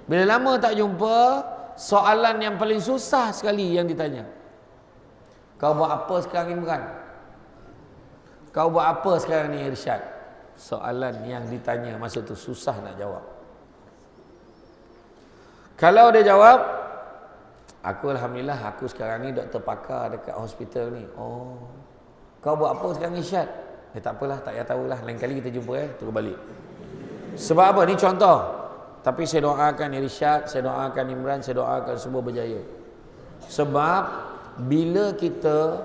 Bila lama tak jumpa, soalan yang paling susah sekali yang ditanya. Kau buat apa sekarang Imran? Kau buat apa sekarang ni Irsyad? Soalan yang ditanya masa tu susah nak jawab. Kalau dia jawab, aku alhamdulillah aku sekarang ni doktor pakar dekat hospital ni. Oh. Kau buat apa sekarang Irsyad? Tak apalah, tak payah tahulah. Lain kali kita jumpa terus balik. Sebab apa? Ni contoh. Tapi saya doakan Irsyad, saya doakan Imran, saya doakan semua berjaya. Sebab bila kita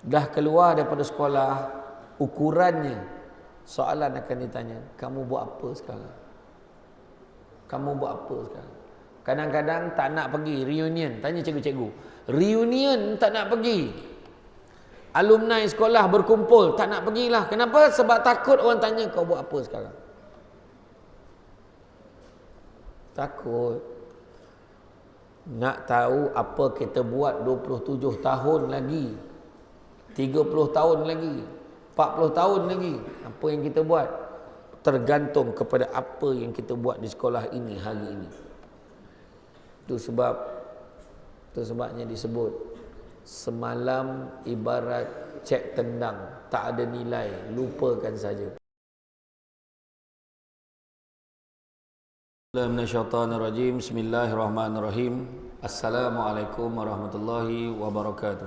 dah keluar daripada sekolah, ukurannya soalan akan ditanya, kamu buat apa sekarang? Kamu buat apa sekarang? Kadang-kadang tak nak pergi reunion, tanya cikgu-cikgu. Reunion tak nak pergi. Alumni sekolah berkumpul, tak nak pergilah. Kenapa? Sebab takut orang tanya kau buat apa sekarang. Takut. Nak tahu apa kita buat 27 tahun lagi, 30 tahun lagi, 40 tahun lagi. Apa yang kita buat tergantung kepada apa yang kita buat di sekolah ini hari ini. Itu sebabnya disebut semalam ibarat cek tendang, tak ada nilai, lupakan saja. Minasyaitanirrajim. Bismillahirrahmanirrahim. Assalamualaikum warahmatullahi wabarakatuh.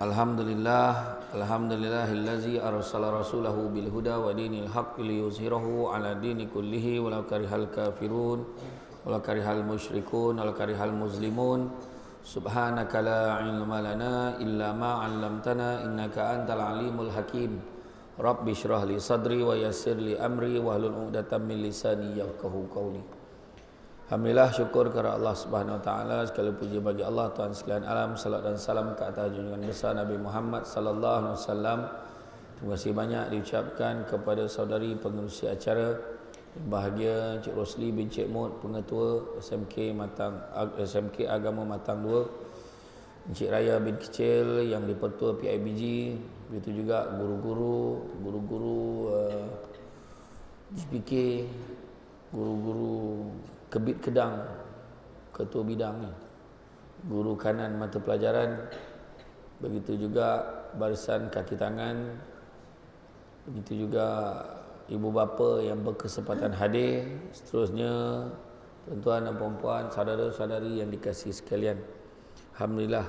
Alhamdulillahillazi arsala rasulahu bil huda wa dinil haqqi liyuzhirahu ala dini kullihi walau karihal kafirun walau karihal musyrikun walau karihal muslimun. Subhanaka la ilma lana illa ma 'allamtana innaka antal alimul hakim. Rabbi syrah li sadri wa yassir li amri wahlul 'uqdatam min lisani yafqahu qawli. Alhamdulillah, syukur kepada Allah Subhanahu wa taala, segala puji bagi Allah Tuhan sekalian alam. Salat dan salam ke atas junjungan besar Nabi Muhammad sallallahu alaihi wasallam. Terima kasih banyak diucapkan kepada saudari pengerusi acara yang bahagia Cik Rosli bin Cik Mut, pengetua SMK Agama Matang 2, Encik Raya bin Kecil yang dipertua PIBG, begitu juga guru-guru GPK, guru-guru Kebit Kedang, ketua bidang ni, guru kanan mata pelajaran, begitu juga barisan kaki tangan, begitu juga ibu bapa yang berkesempatan hadir, seterusnya tuan-tuan dan puan-puan, saudara-saudari yang dikasihi sekalian. Alhamdulillah,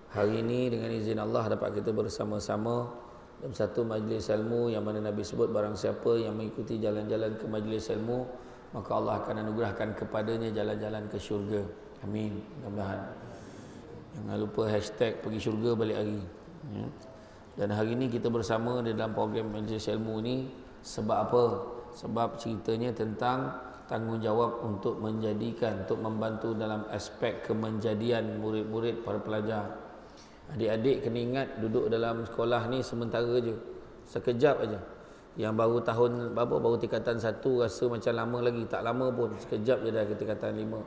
hari ini dengan izin Allah dapat kita bersama-sama dalam satu majlis ilmu yang mana Nabi sebut barang siapa yang mengikuti jalan-jalan ke majlis ilmu, maka Allah akan anugerahkan kepadanya jalan-jalan ke syurga. Amin. Mudah-mudahan. Jangan lupa hashtag pergi syurga balik hari. Ya. Dan hari ini kita bersama di dalam program majlis ilmu ni sebab apa? Sebab ceritanya tentang tanggungjawab untuk menjadikan, untuk membantu dalam aspek kemenjadian murid-murid para pelajar. Adik-adik kena ingat duduk dalam sekolah ni sementara je, sekejap aja. Yang baru tahun berapa, baru tingkatan 1 rasa macam lama lagi, tak lama pun, sekejap je dah ke tingkatan 5.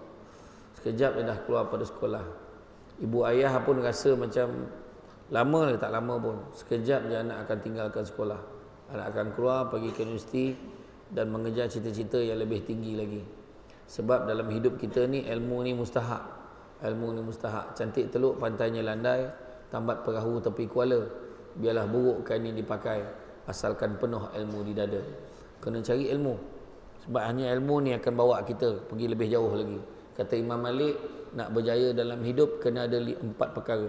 Sekejap je dah keluar pada sekolah. Ibu ayah pun rasa macam lama lagi, tak lama pun, sekejap je anak akan tinggalkan sekolah. Anak akan keluar pergi ke universiti dan mengejar cita-cita yang lebih tinggi lagi. Sebab dalam hidup kita ni ilmu ni mustahak. Ilmu ni mustahak. Cantik teluk pantainya landai, tambat perahu tepi kuala. Biarlah buruk kain yang dipakai, asalkan penuh ilmu di dada. Kena cari ilmu. Sebab hanya ilmu ni akan bawa kita pergi lebih jauh lagi. Kata Imam Malik, nak berjaya dalam hidup kena ada 4 perkara.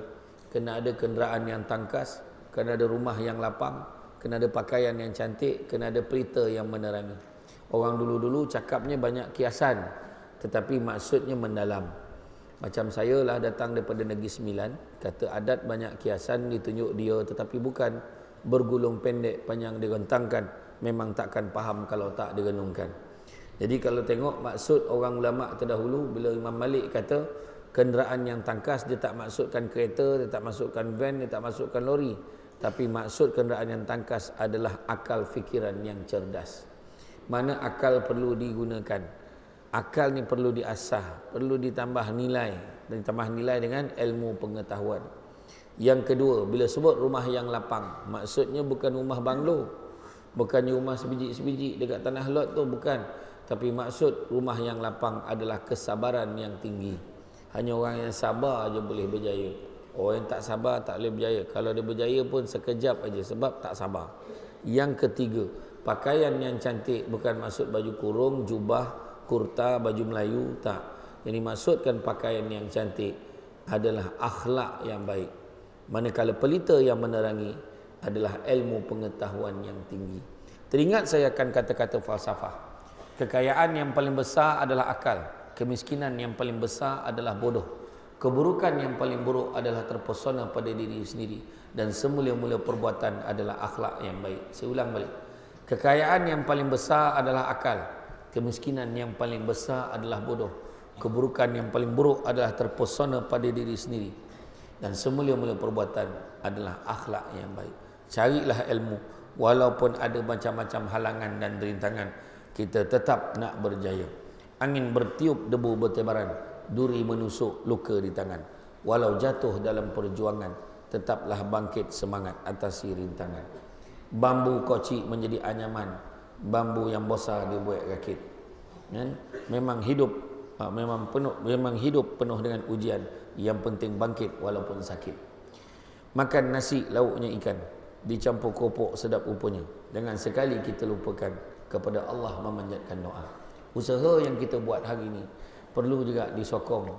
Kena ada kenderaan yang tangkas, kena ada rumah yang lapang, kena ada pakaian yang cantik, kena ada pelita yang menerangi. Orang dulu-dulu cakapnya banyak kiasan, tetapi maksudnya mendalam. Macam saya lah datang daripada Negeri Sembilan, kata adat banyak kiasan ditunjuk dia, tetapi bukan bergulung pendek panjang direntangkan, memang takkan faham kalau tak direnungkan. Jadi kalau tengok maksud orang ulama terdahulu, bila Imam Malik kata kenderaan yang tangkas, dia tak maksudkan kereta, dia tak maksudkan van, dia tak maksudkan lori, tapi maksud kenderaan yang tangkas adalah akal fikiran yang cerdas. Mana akal perlu digunakan, akal ni perlu diasah, perlu ditambah nilai, dan ditambah nilai dengan ilmu pengetahuan. Yang kedua, bila sebut rumah yang lapang, maksudnya bukan rumah banglo, Bukannya rumah sebiji-sebiji dekat tanah lot tu, bukan. Tapi maksud rumah yang lapang adalah kesabaran yang tinggi. Hanya orang yang sabar aja boleh berjaya. Orang yang tak sabar tak boleh berjaya. Kalau dia berjaya pun sekejap aja sebab tak sabar. Yang ketiga, pakaian yang cantik bukan maksud baju kurung, jubah, kurta, baju Melayu, tak. Yang dimaksudkan pakaian yang cantik adalah akhlak yang baik. Manakala pelita yang menerangi adalah ilmu pengetahuan yang tinggi. Teringat saya akan kata-kata falsafah. Kekayaan yang paling besar adalah akal. Kemiskinan yang paling besar adalah bodoh. Keburukan yang paling buruk adalah terpesona pada diri sendiri. Dan semula-mula perbuatan adalah akhlak yang baik. Saya ulang balik. Kekayaan yang paling besar adalah akal. Kemiskinan yang paling besar adalah bodoh. Keburukan yang paling buruk adalah terpesona pada diri sendiri. Dan semula-mula perbuatan adalah akhlak yang baik. Carilah ilmu. Walaupun ada macam-macam halangan dan rintangan, kita tetap nak berjaya. Angin bertiup, debu bertebaran, duri menusuk, luka di tangan. Walau jatuh dalam perjuangan, tetaplah bangkit semangat atasi rintangan. Bambu koci menjadi anyaman, bambu yang besar dibuat rakit. Memang hidup penuh dengan ujian. Yang penting bangkit walaupun sakit. Makan nasi lauknya ikan, dicampur keropok sedap rupanya. Jangan sekali kita lupakan kepada Allah memanjatkan doa. Usaha yang kita buat hari ini perlu juga disokong.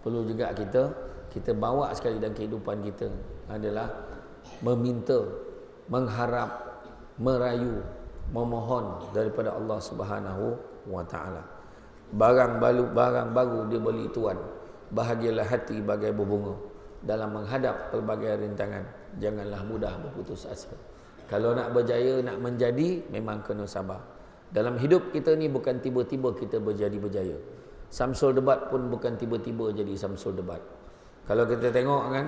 Perlu juga kita bawa sekali dalam kehidupan kita adalah meminta, mengharap, merayu, memohon daripada Allah Subhanahu wa taala. Barang baru dibeli tuan. Bahagialah hati bagai berbunga. Dalam menghadap pelbagai rintangan, janganlah mudah berputus asa. Kalau nak berjaya, nak menjadi, memang kena sabar. Dalam hidup kita ni bukan tiba-tiba kita berjaya. Samsul Debat pun bukan tiba-tiba jadi Samsul Debat. Kalau kita tengok kan,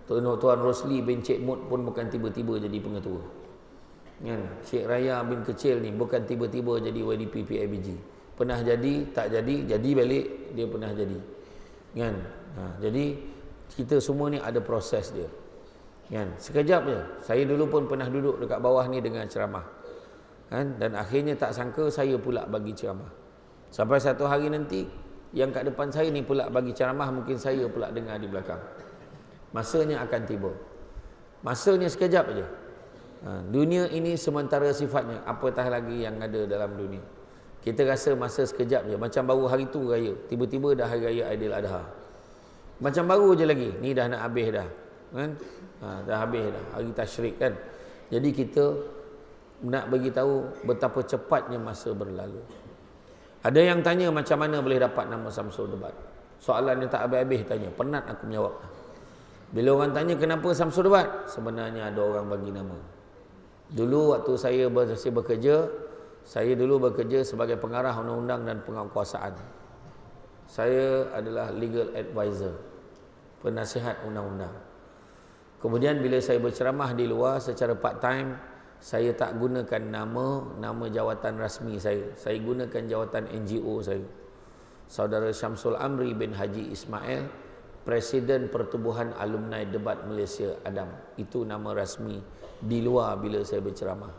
Tuan Rosli bin Cik Mut pun bukan tiba-tiba jadi pengetua. Kan? Syekh Raya bin Kecil ni bukan tiba-tiba jadi YDP PIBG. Pernah jadi, tak jadi balik, dia pernah jadi. Kan? Jadi kita semua ni ada proses dia. Kan? Sekejap je. Saya dulu pun pernah duduk dekat bawah ni dengan ceramah. Kan? Dan akhirnya tak sangka saya pula bagi ceramah. Sampai satu hari nanti yang kat depan saya ni pula bagi ceramah, mungkin saya pula dengar di belakang. Masanya akan tiba. Masanya sekejap je. Dunia ini sementara sifatnya, apatah lagi yang ada dalam dunia. Kita rasa masa sekejap je. Macam baru hari tu raya, tiba-tiba dah hari raya Aidiladha. Macam baru je lagi, ni dah nak habis dah. Kan? Dah habis dah hari tasyrik kan. Jadi kita nak bagi tahu betapa cepatnya masa berlalu. Ada yang tanya macam mana boleh dapat nama Samsul Debat. Soalan yang tak habis-habis tanya, penat aku menjawab. Bila orang tanya kenapa Samsul Debat, sebenarnya ada orang bagi nama. Dulu waktu saya bekerja, saya dulu bekerja sebagai pengarah undang-undang dan penguatkuasaan. Saya adalah legal advisor, penasihat undang-undang. Kemudian bila saya berceramah di luar secara part time, saya tak gunakan nama jawatan rasmi saya. Saya gunakan jawatan NGO saya. Saudara Syamsul Amri bin Haji Ismail, Presiden Pertubuhan Alumni Debat Malaysia Adam. Itu nama rasmi di luar bila saya berceramah.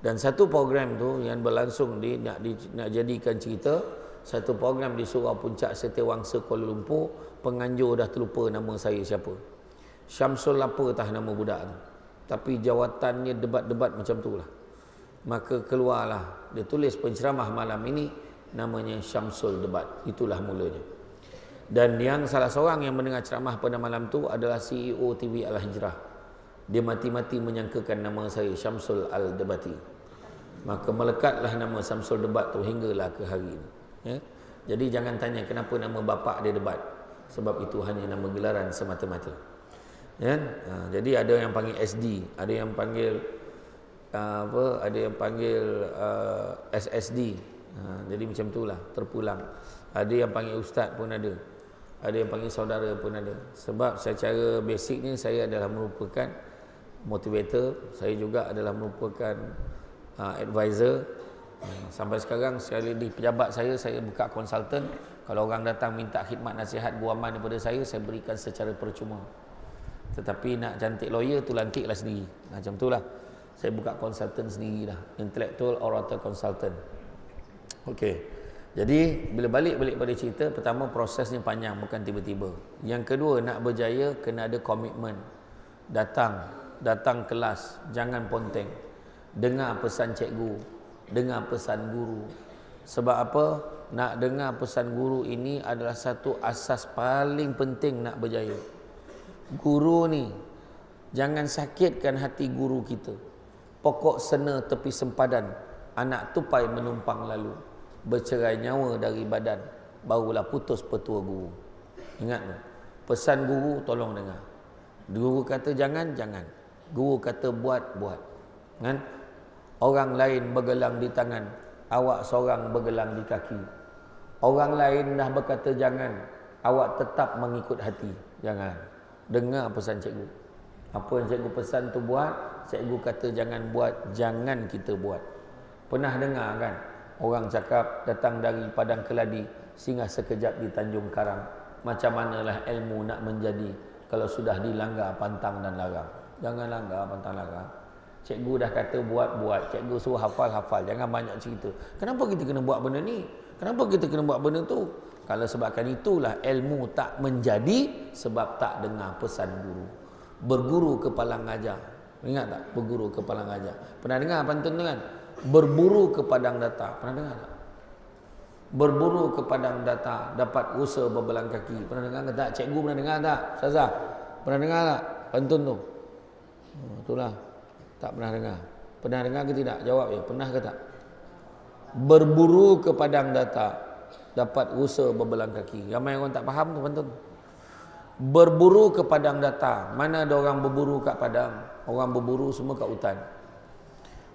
Dan satu program tu yang berlangsung nak jadikan cerita, satu program di Surau Puncak Setiawangsa Kuala Lumpur, penganjur dah terlupa nama saya siapa. Syamsul apa tah nama budak tu. Tapi jawatannya debat-debat macam tu lah. Maka keluarlah, dia tulis penceramah malam ini, namanya Syamsul Debat. Itulah mulanya. Dan yang salah seorang yang mendengar ceramah pada malam tu adalah CEO TV Al-Hijrah. Dia mati-mati menyangkakan nama saya Syamsul Al-Debati. Maka melekatlah nama Syamsul Debat tu hinggalah ke hari ini. Ya? Jadi jangan tanya kenapa nama bapa dia Debat. Sebab itu hanya nama gelaran semata-mata. Ya? Jadi ada yang panggil SD, ada yang panggil ada yang panggil SSD. Jadi macam itulah, terpulang. Ada yang panggil ustaz pun ada. Ada yang panggil saudara pun ada. Sebab secara basicnya saya adalah merupakan motivator, saya juga adalah merupakan advisor. Sampai sekarang sekali di pejabat saya buka konsultan. Kalau orang datang minta khidmat nasihat guaman daripada saya berikan secara percuma. Tetapi nak cantik lawyer tu lantiklah sendiri. Macam itulah. Saya buka konsultan sendiri dah. Intellectual Orator Consultant. Okey. Jadi bila balik pada cerita, pertama prosesnya panjang, bukan tiba-tiba. Yang kedua, nak berjaya kena ada komitmen. Datang kelas, jangan ponteng. Dengar pesan cikgu, dengar pesan guru. Sebab apa? Nak dengar pesan guru ini adalah satu asas paling penting nak berjaya. Guru ni, jangan sakitkan hati guru kita. Pokok sena tepi sempadan, anak tupai menumpang lalu. Bercerai nyawa dari badan, barulah putus petua guru. Ingat tu, pesan guru tolong dengar. Guru kata jangan, jangan. Guru kata buat, buat. Kan? Orang lain bergelang di tangan, awak seorang bergelang di kaki. Orang lain dah berkata jangan, awak tetap mengikut hati. Jangan. Dengar pesan cikgu. Apa yang cikgu pesan tu buat, cikgu kata jangan buat, jangan kita buat. Pernah dengar kan? Orang cakap datang dari Padang Keladi, singgah sekejap di Tanjung Karang. Macam manalah ilmu nak menjadi kalau sudah dilanggar pantang dan larang. Jangan langgar pantang larang. Cikgu dah kata buat-buat. Cikgu suruh hafal-hafal. Jangan banyak cerita. Kenapa kita kena buat benda ni? Kenapa kita kena buat benda tu? Kalau sebabkan itulah ilmu tak menjadi sebab tak dengar pesan guru. Berguru ke palang ajar. Ingat tak? Berguru ke palang ajar. Pernah dengar pantun tu kan? Berburu ke padang data. Pernah dengar tak? Berburu ke padang data, dapat rusa berbelang kaki. Pernah dengar ke tak? Cikgu pernah dengar tak? Ustazah, pernah dengar tak pantun tu? Itulah. Tak pernah dengar. Pernah dengar ke tidak? Jawab ya. Pernah ke tak? Berburu ke padang data, dapat rusa berbelang kaki. Ramai orang tak faham tu pantun. Berburu ke padang data. Mana ada orang berburu kat padang? Orang berburu semua kat hutan.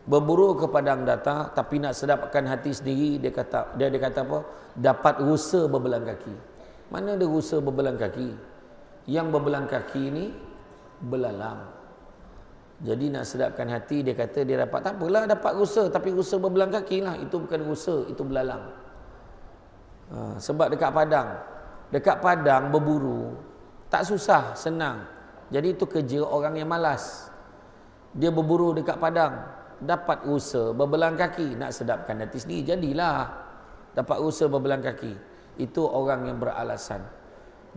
Berburu ke padang data, tapi nak sedapkan hati sendiri, dia kata apa? Dapat rusa berbelang kaki. Mana ada rusa berbelang kaki? Yang berbelang kaki ni belalang. Jadi nak sedapkan hati, dia kata dia dapat, tak apalah dapat rusa, tapi rusa berbelang kaki lah. Itu bukan rusa, itu belalang. Sebab dekat padang berburu tak susah, senang. Jadi itu kerja orang yang malas. Dia berburu dekat padang, dapat rusa berbelang kaki. Nak sedapkan hati sendiri, jadilah dapat rusa berbelang kaki. Itu orang yang beralasan.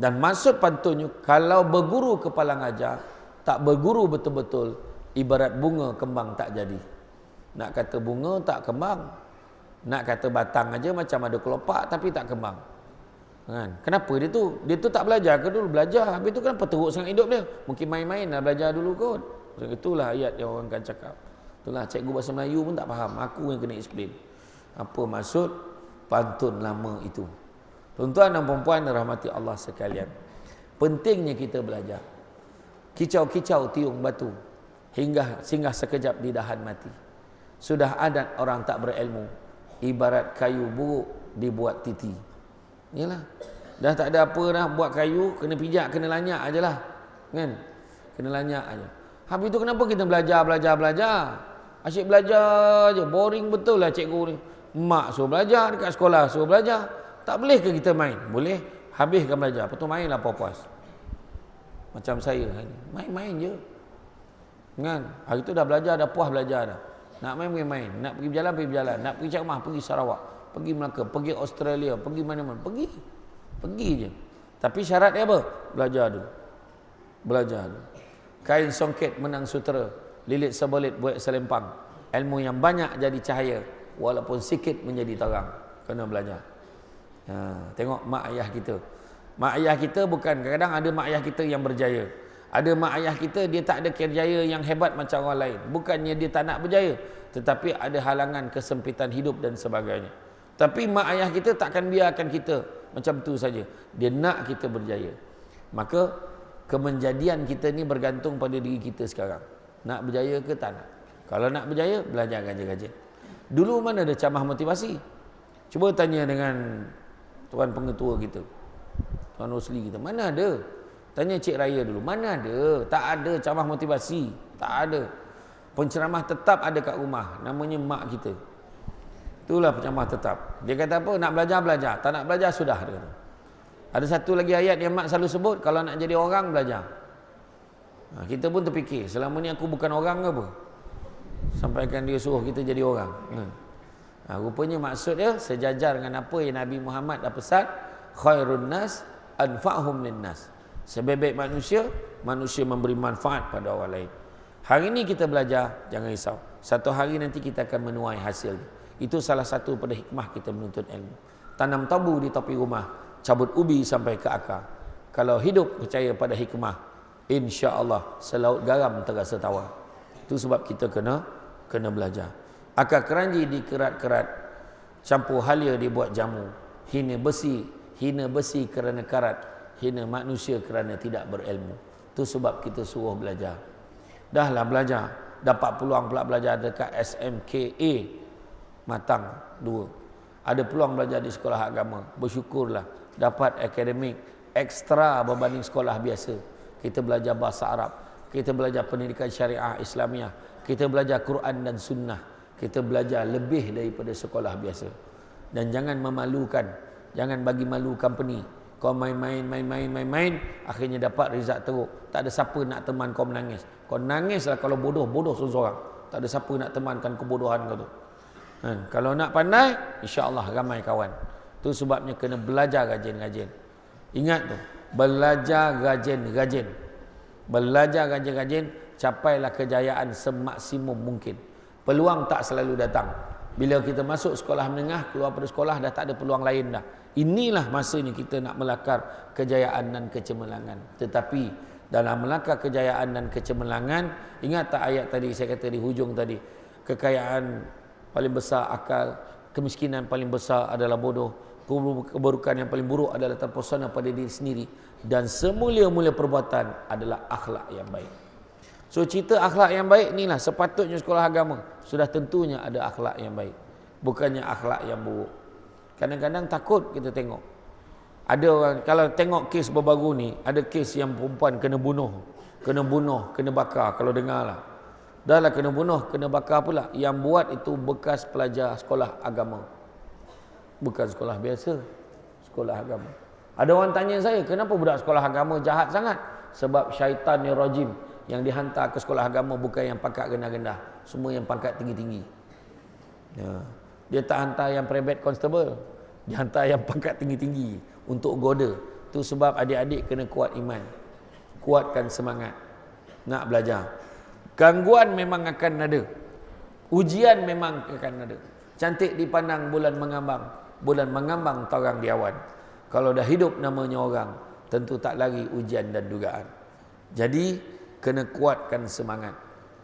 Dan maksud pantunnya, kalau berguru ke palang ajar, tak berguru betul-betul, ibarat bunga kembang tak jadi. Nak kata bunga tak kembang, nak kata batang aja macam ada kelopak tapi tak kembang. Kan? Kenapa dia tu? Dia tu tak belajar ke dulu? Belajar. Habis tu kenapa teruk sangat hidup dia? Mungkin main-main lah, belajar dulu kot. Itulah ayat yang orang akan cakap. Itulah cikgu bahasa Melayu pun tak faham. Aku yang kena explain. Apa maksud pantun lama itu? Tuan-tuan dan puan-puan rahmati Allah sekalian. Pentingnya kita belajar. Kicau-kicau tiung batu, hingga singgah sekejap di dahan mati. Sudah adat orang tak berilmu, ibarat kayu buruk dibuat titi. Yalah. Dah tak ada apa dah, buat kayu kena pijak, kena lanyak ajalah. Kan? Kena lanyak aja. Habis tu kenapa kita belajar? Asyik belajar aja, boring betul lah cikgu ni. Mak suruh belajar, dekat sekolah suruh belajar. Tak boleh ke kita main? Boleh. Habiskan belajar, lepas tu mainlah puas-puas. Macam saya hari ni, main-main je. Kan? Hari tu dah belajar, dah puas belajar dah. Nak main, pergi main. Nak pergi berjalan. Nak pergi Cakmah, pergi Sarawak. Pergi Melaka, pergi Australia, pergi mana-mana. Pergi je. Tapi syarat dia apa? Belajar dulu. Kain songket menang sutera, lilit sebolit buat selempang. Ilmu yang banyak jadi cahaya, walaupun sikit menjadi terang. Kena belajar. Tengok mak ayah kita. Mak ayah kita bukan, kadang-kadang ada mak ayah kita yang berjaya. Ada mak ayah kita, dia tak ada kerjaya yang hebat macam orang lain. Bukannya dia tak nak berjaya, tetapi ada halangan, kesempitan hidup dan sebagainya. Tapi mak ayah kita takkan biarkan kita macam tu saja. Dia nak kita berjaya. Maka kemenjadian kita ni bergantung pada diri kita sekarang. Nak berjaya ke tak nak? Kalau nak berjaya, belajar rajin-rajin. Dulu mana ada camah motivasi? Cuba tanya dengan tuan pengetua kita, Tuan Rosli kita, mana ada? Tanya Cik Raya dulu, mana ada? Tak ada camah motivasi. Tak ada. Penceramah tetap ada kat rumah, namanya mak kita. Itulah penceramah tetap. Dia kata apa? Nak belajar, tak nak belajar sudah, dia kata. Ada satu lagi ayat yang mak selalu sebut, kalau nak jadi orang, belajar. Kita pun terfikir, selama ni aku bukan orang ke apa? Sampaikan dia suruh kita jadi orang. Rupanya maksud dia sejajar dengan apa yang Nabi Muhammad dah pesan, khairun nas anfa'hum linnas. Sebaik-baik manusia, manusia memberi manfaat pada orang lain. Hari ini kita belajar, jangan risau. Satu hari nanti kita akan menuai hasil. Itu salah satu pada hikmah kita menuntut ilmu. Tanam tabu di tepi rumah, cabut ubi sampai ke akar. Kalau hidup percaya pada hikmah, insya-Allah selaut garam terasa tawar. Itu sebab kita kena belajar. Akar keranji dikerat-kerat, campur halia dibuat jamu. Hina besi kerana karat, hina manusia kerana tidak berilmu. Itu sebab kita suruh belajar. Dahlah belajar, dapat peluang pula belajar dekat SMKA Matang 2. Ada peluang belajar di sekolah agama, bersyukurlah. Dapat akademik ekstra berbanding sekolah biasa. Kita belajar bahasa Arab, kita belajar pendidikan syariah Islamiah, kita belajar Quran dan Sunnah, kita belajar lebih daripada sekolah biasa. Dan jangan memalukan, jangan bagi malu company. Kau main, akhirnya dapat result teruk. Tak ada siapa nak teman kau menangis. Kau nangislah kalau bodoh seorang-seorang. Tak ada siapa nak temankan kebodohan kau tu. Kalau nak pandai, insya-Allah ramai kawan. Tu sebabnya kena belajar rajin-rajin. Ingat tu, belajar rajin-rajin. Belajar rajin-rajin, capailah kejayaan semaksimum mungkin. Peluang tak selalu datang. Bila kita masuk sekolah menengah, keluar pada sekolah dah tak ada peluang lain dah. Inilah masanya kita nak melakar kejayaan dan kecemerlangan. Tetapi dalam melakar kejayaan dan kecemerlangan, ingat tak ayat tadi saya kata di hujung tadi, kekayaan paling besar akal, kemiskinan paling besar adalah bodoh, keburukan yang paling buruk adalah terpesona pada diri sendiri, dan semulia-mulia perbuatan adalah akhlak yang baik. So cerita akhlak yang baik inilah sepatutnya sekolah agama sudah tentunya ada akhlak yang baik, bukannya akhlak yang buruk. Kadang-kadang takut kita tengok. Ada orang kalau tengok kes baru-baru ni, ada kes yang perempuan kena bunuh, kena bakar, kalau dengarlah. Dah lah kena bunuh, kena bakar pula. Yang buat itu bekas pelajar sekolah agama. Bukan sekolah biasa, sekolah agama. Ada orang tanya saya, kenapa budak sekolah agama jahat sangat? Sebab syaitan ni rajim. Yang dihantar ke sekolah agama bukan yang pangkat rendah-rendah, semua yang pangkat tinggi-tinggi. Dia tak hantar yang private constable, dia hantar yang pangkat tinggi-tinggi untuk goda. Itu sebab adik-adik kena kuat iman, kuatkan semangat nak belajar. Gangguan memang akan ada, ujian memang akan ada. Cantik dipandang bulan mengambang torang di awan. Kalau dah hidup namanya orang, tentu tak lari ujian dan dugaan. Jadi kena kuatkan semangat.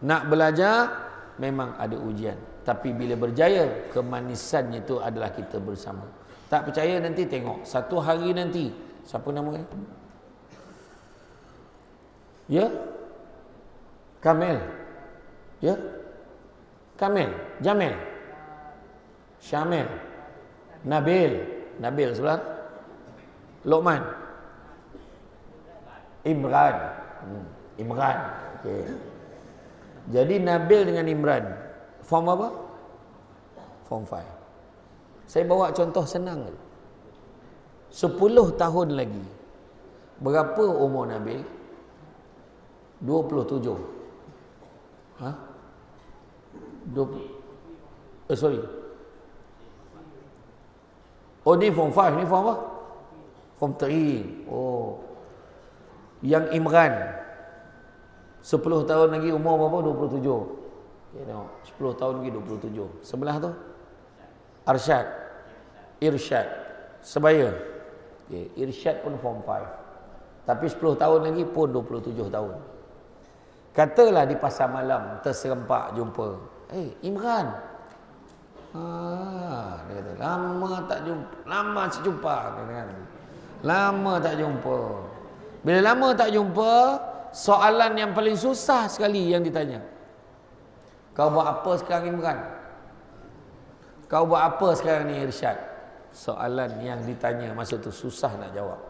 Nak belajar memang ada ujian, tapi bila berjaya, kemanisannya itu adalah kita bersama. Tak percaya nanti tengok satu hari nanti, siapa nama dia? Ya? Kamil. Ya? Kamil, Jamil, Syamil, Nabil sebelah, Luqman, Imran. Okay. Jadi Nabil dengan Imran form apa? Form 5. Saya bawa contoh senang. 10 tahun lagi. Berapa umur Nabil? 27. Ha? 20. Sorry. Oh, ni form 5, ni form apa? Form 3. Oh. Yang Imran 10 tahun lagi umur berapa? 27. Okay, tengok. 10 tahun lagi 27. Sebelah tu Irsyad. Sebaya. Okay, Irsyad pun form 5. Tapi 10 tahun lagi pun 27 tahun. Katalah di pasar malam terserempak jumpa. Imran. Dia kata, lama tak jumpa. Lama tak jumpa. Bila lama tak jumpa, soalan yang paling susah sekali yang ditanya. Kau buat apa sekarang Imran? Kau buat apa sekarang ni Irsyad? Soalan yang ditanya masa tu susah nak jawab.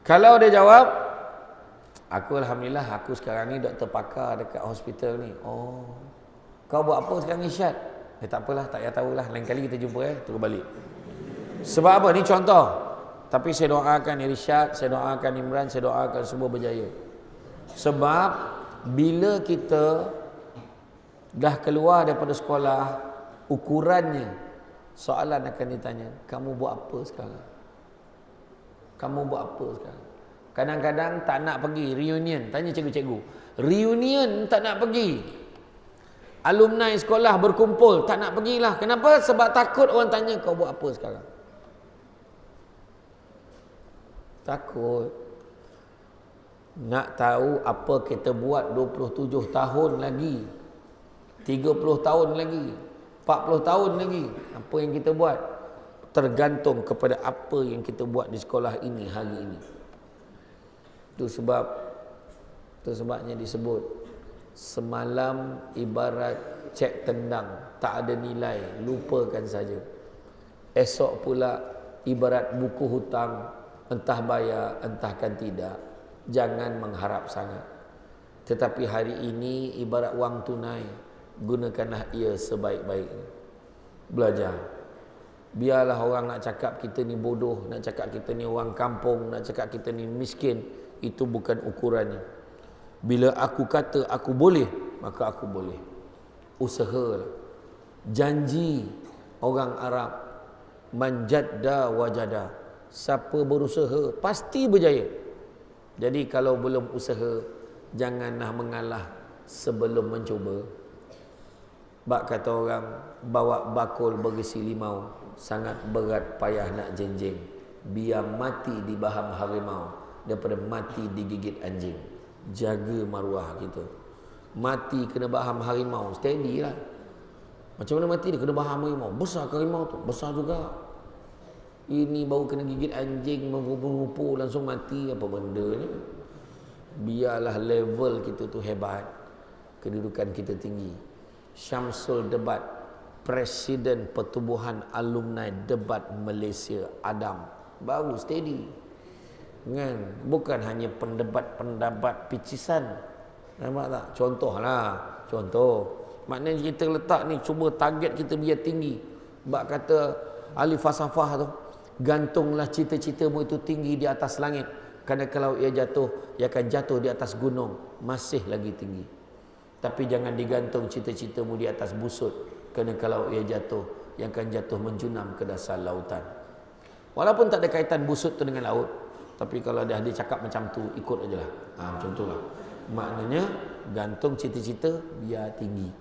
Kalau dia jawab, aku alhamdulillah aku sekarang ni doktor pakar dekat hospital ni. Oh. Kau buat apa sekarang Irsyad? Tak apalah, tak payah tahulah. Lain kali kita jumpa terus balik. Sebab apa? Ni contoh. Tapi saya doakan Irsyad, saya doakan Imran, saya doakan semua berjaya. Sebab bila kita Dah keluar daripada sekolah, ukurannya soalan akan ditanya, kamu buat apa sekarang? Kamu buat apa sekarang? Kadang-kadang tak nak pergi reunion, tanya cikgu-cikgu. Reunion tak nak pergi. Alumni sekolah berkumpul, tak nak pergilah. Kenapa? Sebab takut orang tanya kau buat apa sekarang. Takut. Nak tahu apa kita buat 27 tahun lagi, 30 tahun lagi, 40 tahun lagi, apa yang kita buat tergantung kepada apa yang kita buat di sekolah ini hari ini. Itu sebabnya disebut semalam ibarat cek tendang, tak ada nilai, lupakan saja. Esok pula ibarat buku hutang, entah bayar entahkan tidak, jangan mengharap sangat. Tetapi hari ini ibarat wang tunai, gunakanlah ia sebaik-baiknya. Belajar. Biarlah orang nak cakap kita ni bodoh, nak cakap kita ni orang kampung, nak cakap kita ni miskin, itu bukan ukurannya. Bila aku kata aku boleh, maka aku boleh. Usahalah. Janji orang Arab, man jadda wajada. Siapa berusaha pasti berjaya. Jadi kalau belum usaha, janganlah mengalah sebelum mencuba. Bak kata orang, bawa bakul berisi limau, sangat berat payah nak jenjing. Biar mati di baham harimau daripada mati digigit anjing. Jaga maruah kita. Mati kena baham harimau, steady lah. Macam mana mati dia kena baham harimau? Besar ke harimau tu? Besar juga. Ini baru kena gigit anjing, mengupu langsung mati. Apa benda ni? Biarlah level kita tu hebat, kedudukan kita tinggi. Syamsul Debat, Presiden Pertubuhan Alumni Debat Malaysia, Adam, baru steady kan? Bukan hanya pendapat picisan. Nampak tak? Contoh. Maknanya kita letak ni, cuba target kita biar tinggi. Bak kata ahli falsafah tu, gantunglah cita-citamu itu tinggi di atas langit, kerana kalau ia jatuh, ia akan jatuh di atas gunung, masih lagi tinggi. Tapi jangan digantung cita-citamu di atas busut, kerana kalau ia jatuh, ia akan jatuh menjunam ke dasar lautan. Walaupun tak ada kaitan busut tu dengan laut, tapi kalau dia cakap macam tu, ikut aja lah. Macam tu lah. Maknanya gantung cita-cita biar tinggi.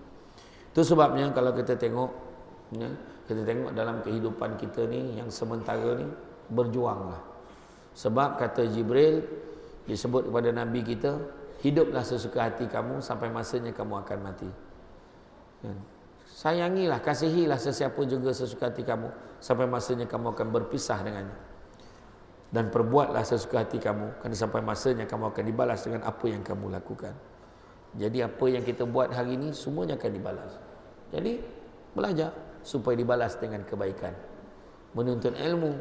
Itu sebabnya kalau kita tengok, kita tengok dalam kehidupan kita ni yang sementara ni, berjuanglah. Sebab kata Jibril, disebut kepada Nabi kita, hiduplah sesuka hati kamu sampai masanya kamu akan mati. Sayangilah, kasihilah sesiapa juga sesuka hati kamu sampai masanya kamu akan berpisah dengannya. Dan perbuatlah sesuka hati kamu, kerana sampai masanya kamu akan dibalas dengan apa yang kamu lakukan. Jadi apa yang kita buat hari ini, semuanya akan dibalas. Jadi belajar supaya dibalas dengan kebaikan. Menuntut ilmu,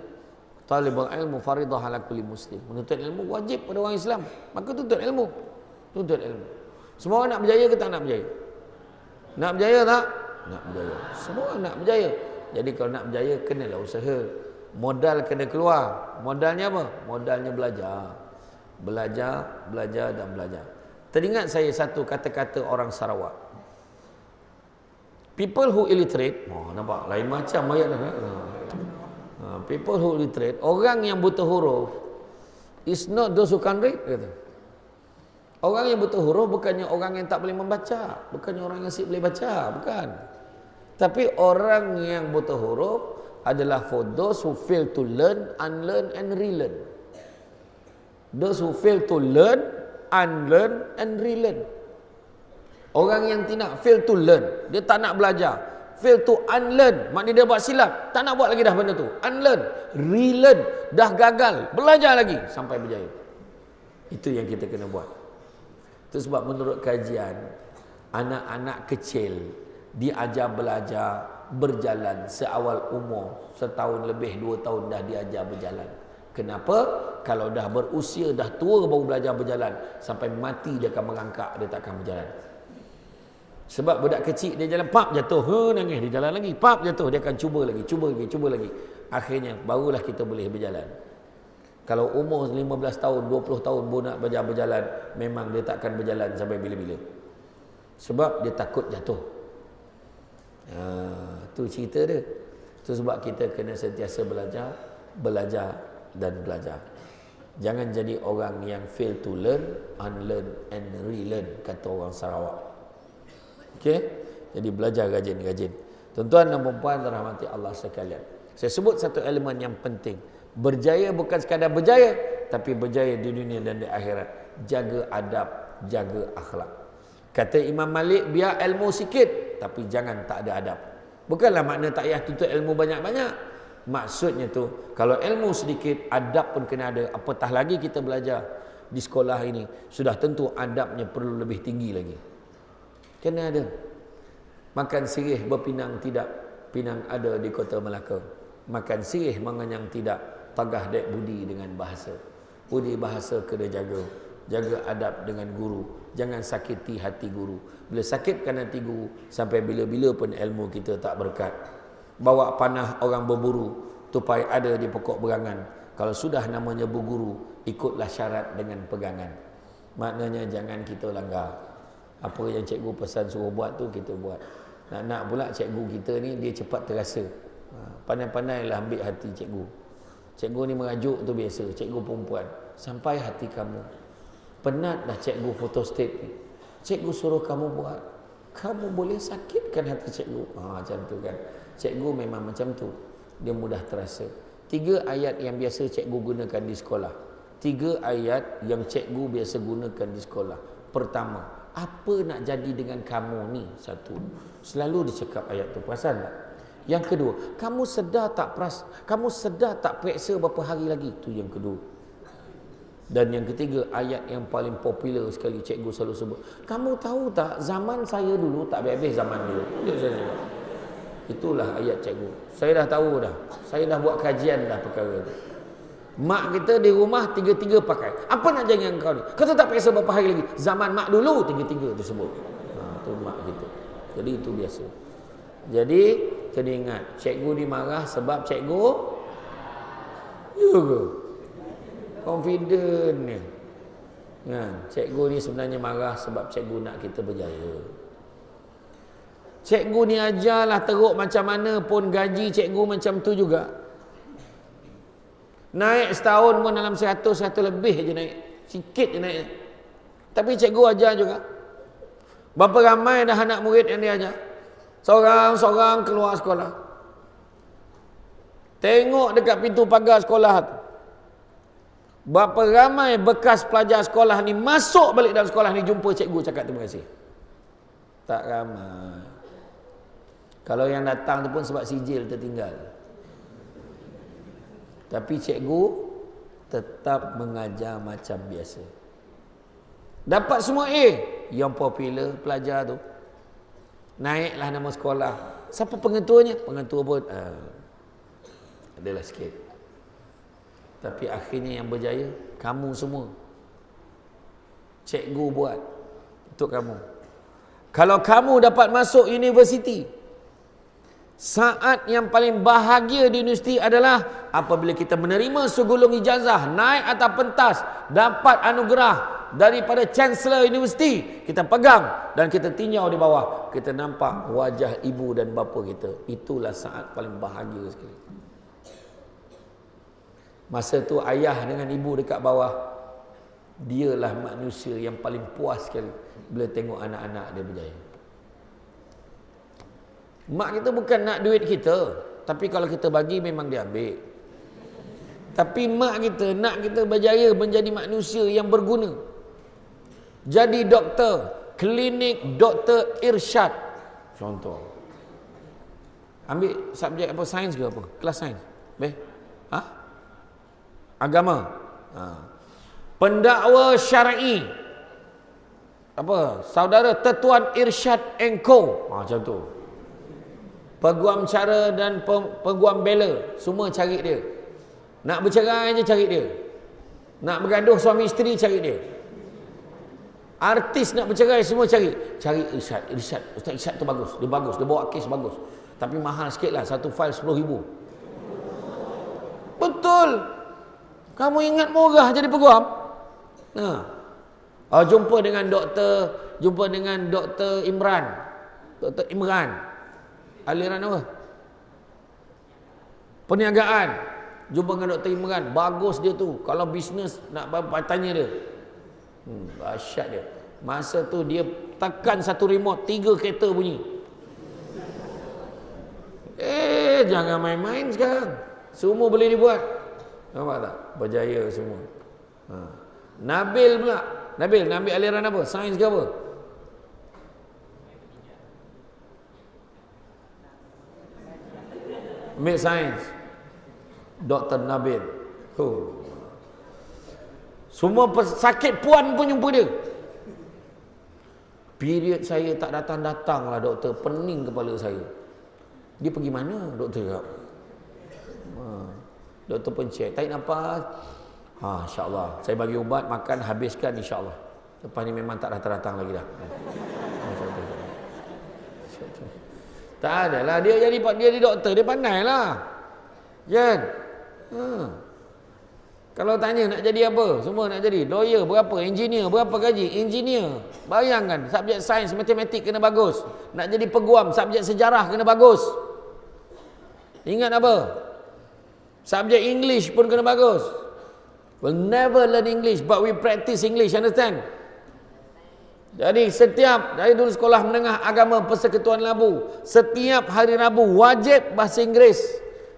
talibul ilmu faridah ala kulli muslim. Menuntut ilmu wajib pada orang Islam. Maka tuntut ilmu. Tuntut ilmu. Semua orang nak berjaya ke tak nak berjaya? Nak berjaya tak? Nak berjaya. Semua orang nak berjaya. Jadi kalau nak berjaya, kenalah usaha. Modal kena keluar. Modalnya apa? Modalnya belajar. Belajar dan belajar. Teringat saya satu kata-kata orang Sarawak. People who illiterate, nampak lain macam ayat dah. People who illiterate, orang yang buta huruf, is not those who can't read, kata. Orang yang buta huruf bukannya orang yang tak boleh membaca, bukannya orang yang boleh baca, bukan. Tapi orang yang buta huruf adalah for those who fail to learn, unlearn and relearn. Those who fail to learn, unlearn and relearn. Orang yang tidak fail to learn, dia tak nak belajar. Fail to unlearn, maknanya dia buat silap, tak nak buat lagi dah benda tu. Unlearn, relearn, dah gagal, belajar lagi sampai berjaya. Itu yang kita kena buat. Itu sebab menurut kajian, anak-anak kecil diajar belajar berjalan seawal umur, setahun lebih, 2 tahun dah diajar berjalan. Kenapa? Kalau dah berusia, dah tua baru belajar berjalan, sampai mati dia akan merangkak, dia tak akan berjalan. Sebab budak kecil dia jalan, pap jatuh, nangis, dia jalan lagi, pap jatuh, dia akan cuba lagi. Akhirnya barulah kita boleh berjalan. Kalau umur 15 tahun, 20 tahun baru nak belajar berjalan, memang dia tak akan berjalan sampai bila-bila. Sebab dia takut jatuh. Tu cerita dia. Itu sebab kita kena sentiasa belajar dan belajar. Jangan jadi orang yang fail to learn, unlearn and relearn, kata orang Sarawak. Okey? Jadi belajar rajin-rajin. Tuan-tuan dan puan rahmati Allah sekalian. Saya sebut satu elemen yang penting. Berjaya bukan sekadar berjaya, tapi berjaya di dunia dan di akhirat. Jaga adab, jaga akhlak. Kata Imam Malik, biar ilmu sikit, tapi jangan tak ada adab. Bukanlah makna tak payah tuntut ilmu banyak-banyak. Maksudnya tu, kalau ilmu sedikit, adab pun kena ada. Apatah lagi kita belajar di sekolah ini, sudah tentu adabnya perlu lebih tinggi lagi. Kena ada. Makan sirih berpinang tidak, pinang ada di kota Melaka. Makan sirih mengenyang tidak, tagah dek budi dengan bahasa. Budi bahasa kena jaga. Jaga adab dengan guru. Jangan sakiti hati guru. Bila sakitkan hati guru, sampai bila-bila pun ilmu kita tak berkat. Bawa panah orang berburu, tupai ada di pokok berangan. Kalau sudah namanya berguru, ikutlah syarat dengan pegangan. Maknanya jangan kita langgar. Apa yang cikgu pesan suruh buat tu kita buat. Nak pula cikgu kita ni dia cepat terasa. Pandai-pandailah ambil hati cikgu. Cikgu ni merajuk tu biasa, cikgu perempuan. Sampai hati kamu. Penat dah cikgu photostat ni. Cikgu suruh kamu buat. Kamu boleh sakitkan hati cikgu. Macam tu kan. Cikgu memang macam tu. Dia mudah terasa. 3 ayat yang biasa cikgu gunakan di sekolah. 3 ayat yang cikgu biasa gunakan di sekolah. Pertama, apa nak jadi dengan kamu ni? Satu. Selalu dicakap ayat tu. Perasan tak? Yang kedua, kamu sedar tak periksa berapa hari lagi? Tu yang kedua. Dan yang ketiga, ayat yang paling popular sekali cikgu selalu sebut. Kamu tahu tak, zaman saya dulu tak habis-habis zaman dia. Itulah ayat cikgu. Saya dah tahu dah. Saya dah buat kajian dah perkara tu. Mak kita di rumah 3-3 pakai. Apa nak jadi dengan kau ni? Kau tak periksa berapa hari lagi? Zaman mak dulu 3-3 tu sebut. Tu mak kita. Jadi itu biasa. Jadi kena ingat, cikgu dimarah sebab cikgu ya ke? Confident ni. Cikgu ni sebenarnya marah sebab cikgu nak kita berjaya. Cikgu ni ajarlah teruk macam mana pun gaji cikgu macam tu juga. Naik setahun pun dalam 100 lebih je naik. Sikit je naik. Tapi cikgu ajar juga. Berapa ramai dah anak murid yang dia ajar. Seorang-seorang keluar sekolah. Tengok dekat pintu pagar sekolah tu. Berapa ramai bekas pelajar sekolah ni masuk balik dalam sekolah ni jumpa cikgu cakap terima kasih. Tak ramai. Kalau yang datang tu pun sebab sijil tertinggal. Tapi cikgu tetap mengajar macam biasa. Dapat semua A. Yang popular pelajar tu. Naiklah nama sekolah. Siapa pengetuanya? Pengetua pun adalah sikit. Tapi akhirnya yang berjaya kamu semua. Cikgu buat untuk kamu. Kalau kamu dapat masuk universiti, saat yang paling bahagia di universiti adalah apabila kita menerima segulung ijazah, naik atas pentas, dapat anugerah daripada Chancellor Universiti, kita pegang dan kita tinjau di bawah, kita nampak wajah ibu dan bapa kita. Itulah saat paling bahagia sekali. Masa tu ayah dengan ibu dekat bawah, dialah manusia yang paling puas sekali bila tengok anak-anak dia berjaya. Mak kita bukan nak duit kita, tapi kalau kita bagi memang dia ambil. Tapi mak kita nak kita berjaya menjadi manusia yang berguna. Jadi doktor, klinik Dr. Irsyad contoh. Ambil subjek apa, sains ke apa? Kelas sains. Agama. Pendakwa syar'i. Apa? Saudara Tetuan Irsyad Engko. Macam tu. Peguam cara dan peguam bela, semua cari dia. Nak bercerai je cari dia. Nak bergaduh suami isteri cari dia. Artis nak bercerai semua cari. Cari Irsyad. Ustaz Irsyad tu bagus. Dia bagus. Dia bawa kes bagus. Tapi mahal sikit lah. Satu file 10,000. Betul. Kamu ingat murah jadi peguam? Jumpa dengan Dr. Imran. Dr. Imran. aliran apa? Perniagaan. Jumpa dengan Dr. Imran, bagus dia tu. Kalau bisnes nak tanya dia. Dahsyat dia. Masa tu dia tekan satu remote, 3 kereta bunyi. Jangan main-main sekarang. Semua boleh dibuat. Nampak tak? Berjaya semua. Nabil pula. Nabil aliran apa? Sains ke apa? Ambil sains. Dr. Nabil. Semua sakit puan pun jumpa dia. Period saya tak datang-datang lah doktor. Pening kepala saya. Dia pergi mana doktor cakap? Doktor pun cek. Tarik nafas. InsyaAllah. Saya bagi ubat, makan, habiskan insyaAllah. Lepas ni memang tak datang-datang lagi dah. Tak adalah. Dia jadi doktor. Dia pandai lah. Kan? Kalau tanya nak jadi apa? Semua nak jadi. Lawyer berapa? Engineer berapa gaji? Engineer. Bayangkan. Subjek sains, matematik kena bagus. Nak jadi peguam. Subjek sejarah kena bagus. Ingat apa? Subjek English pun kena bagus. We'll never learn English, but we practice English, understand? Jadi dari dulu sekolah menengah agama Persekutuan Labu, setiap hari Rabu wajib bahasa Inggeris.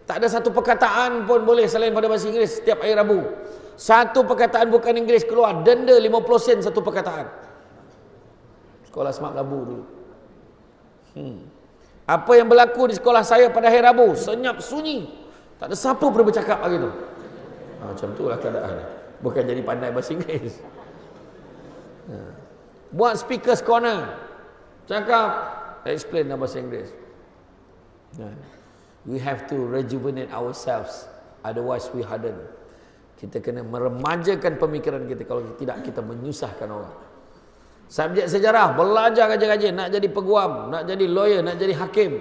Tak ada satu perkataan pun boleh selain pada bahasa Inggeris setiap hari Rabu. Satu perkataan bukan Inggeris keluar denda 50 sen satu perkataan. Sekolah Smart Labu dulu. Apa yang berlaku di sekolah saya pada hari Rabu? Senyap sunyi. Tak ada siapa pun bercakap hari tu. Macam itulah keadaan. Bukan jadi pandai bahasa Inggeris. Buat speakers corner. Cakap, explain dalam bahasa Inggeris. We have to rejuvenate ourselves. Otherwise we harden. Kita kena meremajakan pemikiran kita. Kalau tidak, kita menyusahkan orang. Subjek sejarah, belajar rajin-rajin. Nak jadi peguam, nak jadi lawyer, nak jadi hakim.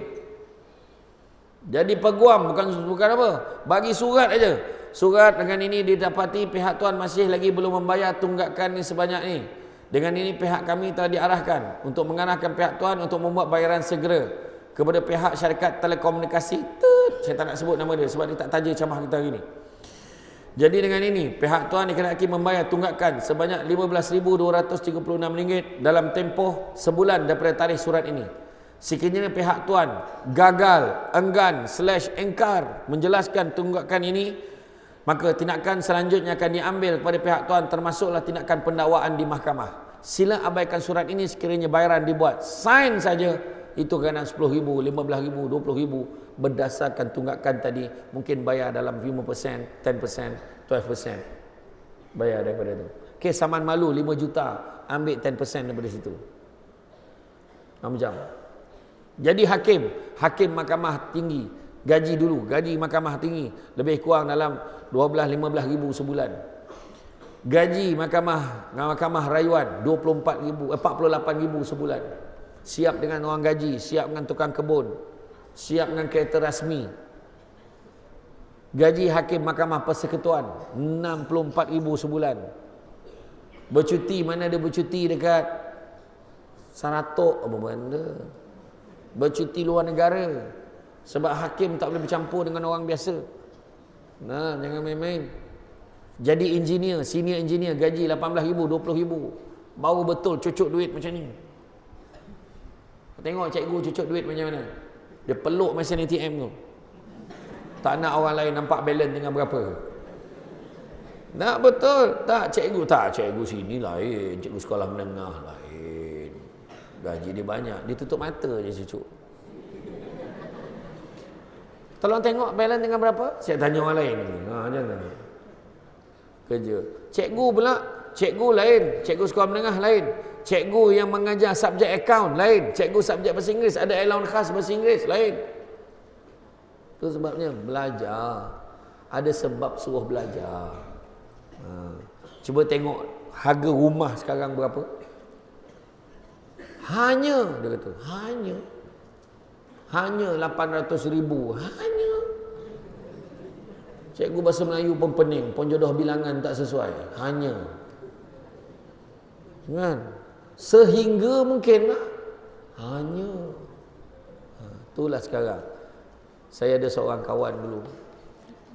Jadi peguam bukan apa. Bagi surat aja. Surat dengan ini didapati pihak tuan masih lagi belum membayar tunggakan ni sebanyak ni. Dengan ini pihak kami telah diarahkan untuk mengarahkan pihak tuan untuk membuat bayaran segera kepada pihak syarikat telekomunikasi. Saya tak nak sebut nama dia sebab dia tak taja camah kita hari ni. Jadi dengan ini pihak tuan dikenaki membayar tunggakan sebanyak RM15,236 dalam tempoh sebulan daripada tarikh surat ini. Sekiranya pihak tuan gagal, enggan, /engkar menjelaskan tunggakan ini, maka tindakan selanjutnya akan diambil kepada pihak tuan termasuklah tindakan pendakwaan di mahkamah. Sila abaikan surat ini sekiranya bayaran dibuat. Sign saja itu kena RM10,000, RM15,000, RM20,000 berdasarkan tunggakan tadi. Mungkin bayar dalam 5%, 10%, 12%. Bayar daripada itu. Kes saman malu 5 juta, ambil 10% daripada situ. Macam. Jadi hakim mahkamah tinggi, gaji dulu, gaji mahkamah tinggi lebih kurang dalam 12-15 ribu sebulan. Gaji mahkamah rayuan 48 ribu sebulan. Siap dengan orang gaji, siap dengan tukang kebun, siap dengan kereta rasmi. Gaji hakim mahkamah persekutuan 64 ribu sebulan. Bercuti, mana ada bercuti dekat Saratok apa benda. Bercuti luar negara. Sebab hakim tak boleh bercampur dengan orang biasa. Nah, jangan main-main. Jadi engineer, senior engineer, gaji 18,000, 20,000. Baru betul cucuk duit macam ni. Tengok cikgu cucuk duit macam mana. Dia peluk mesin ATM tu. Tak nak orang lain nampak balance dengan berapa. Nak betul. Cikgu sini lain. Cikgu sekolah menengah lain. Gaji dia banyak. Dia tutup mata je cucuk. Tolong tengok balance dengan berapa? Saya tanya orang lain ni. Jangan. Kerja. Cikgu pula, cikgu lain. Cikgu sekolah menengah lain. Cikgu yang mengajar subjek akaun lain. Cikgu subjek bahasa Inggeris ada allowance khas bahasa Inggeris lain. Itu sebabnya belajar. Ada sebab suruh belajar. Cuba tengok harga rumah sekarang berapa? Hanya, dia kata, hanya 800,000. Hanya. Cikgu bahasa Melayu pun pening, pun jodoh bilangan tak sesuai. Hanya. Kan? Sehingga mungkinlah. Hanya. Itulah sekarang. Saya ada seorang kawan dulu.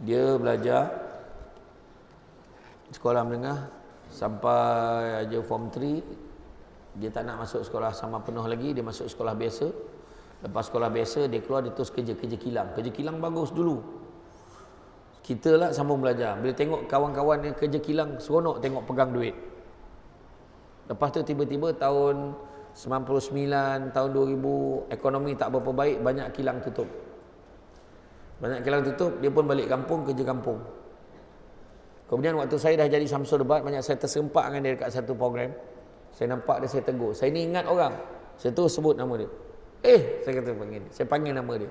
Dia belajar sekolah menengah sampai aja form 3. Dia tak nak masuk sekolah sama penuh lagi, dia masuk sekolah biasa. Lepas sekolah biasa dia keluar, dia terus kerja kilang. Kerja kilang bagus dulu. Kita lah sambung belajar. Bila tengok kawan-kawan yang kerja kilang, seronok tengok pegang duit. Lepas tu tiba-tiba tahun 99, tahun 2000, ekonomi tak berapa baik, banyak kilang tutup. Banyak kilang tutup, dia pun balik kampung, kerja kampung. Kemudian waktu saya dah jadi Samsul Debat, banyak saya terserempak dengan dia dekat satu program. Saya nampak dia, saya tegur. Saya ni ingat orang. Saya terus sebut nama dia. Saya kata panggil. Saya panggil nama dia.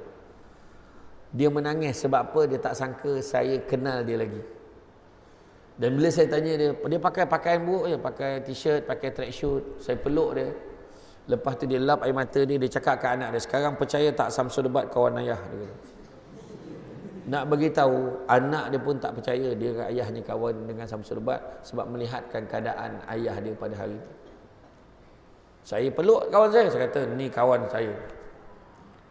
Dia menangis sebab apa? Dia tak sangka saya kenal dia lagi. Dan bila saya tanya dia pakai pakaian buruk je, pakai t-shirt, pakai track shoot. Saya peluk dia. Lepas tu dia lap air mata dia cakap ke anak dia, sekarang percaya tak Samsul Debat kawan ayah? Dia kata. Nak bagi tahu, anak dia pun tak percaya dia dengan ayahnya kawan dengan Samsul Debat sebab melihatkan keadaan ayah dia pada hari itu. Saya peluk kawan saya kata, ni kawan saya.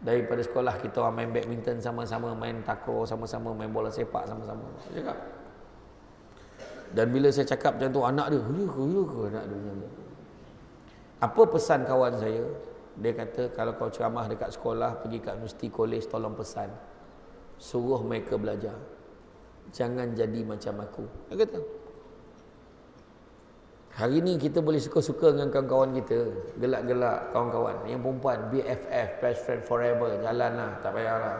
Daripada sekolah kita orang main badminton sama-sama, main takraw sama-sama, main bola sepak sama-sama. Saya cakap. Dan bila saya cakap macam tu, anak dia, ya ke anak dia macam tu. Apa pesan kawan saya? Dia kata, kalau kau ceramah dekat sekolah, pergi kat universiti, kolej, tolong pesan. Suruh mereka belajar. Jangan jadi macam aku. Dia kata. Hari ni kita boleh suka-suka dengan kawan-kawan kita. Gelak-gelak kawan-kawan. Yang perempuan, BFF, best friend forever. Jalanlah, tak payahlah.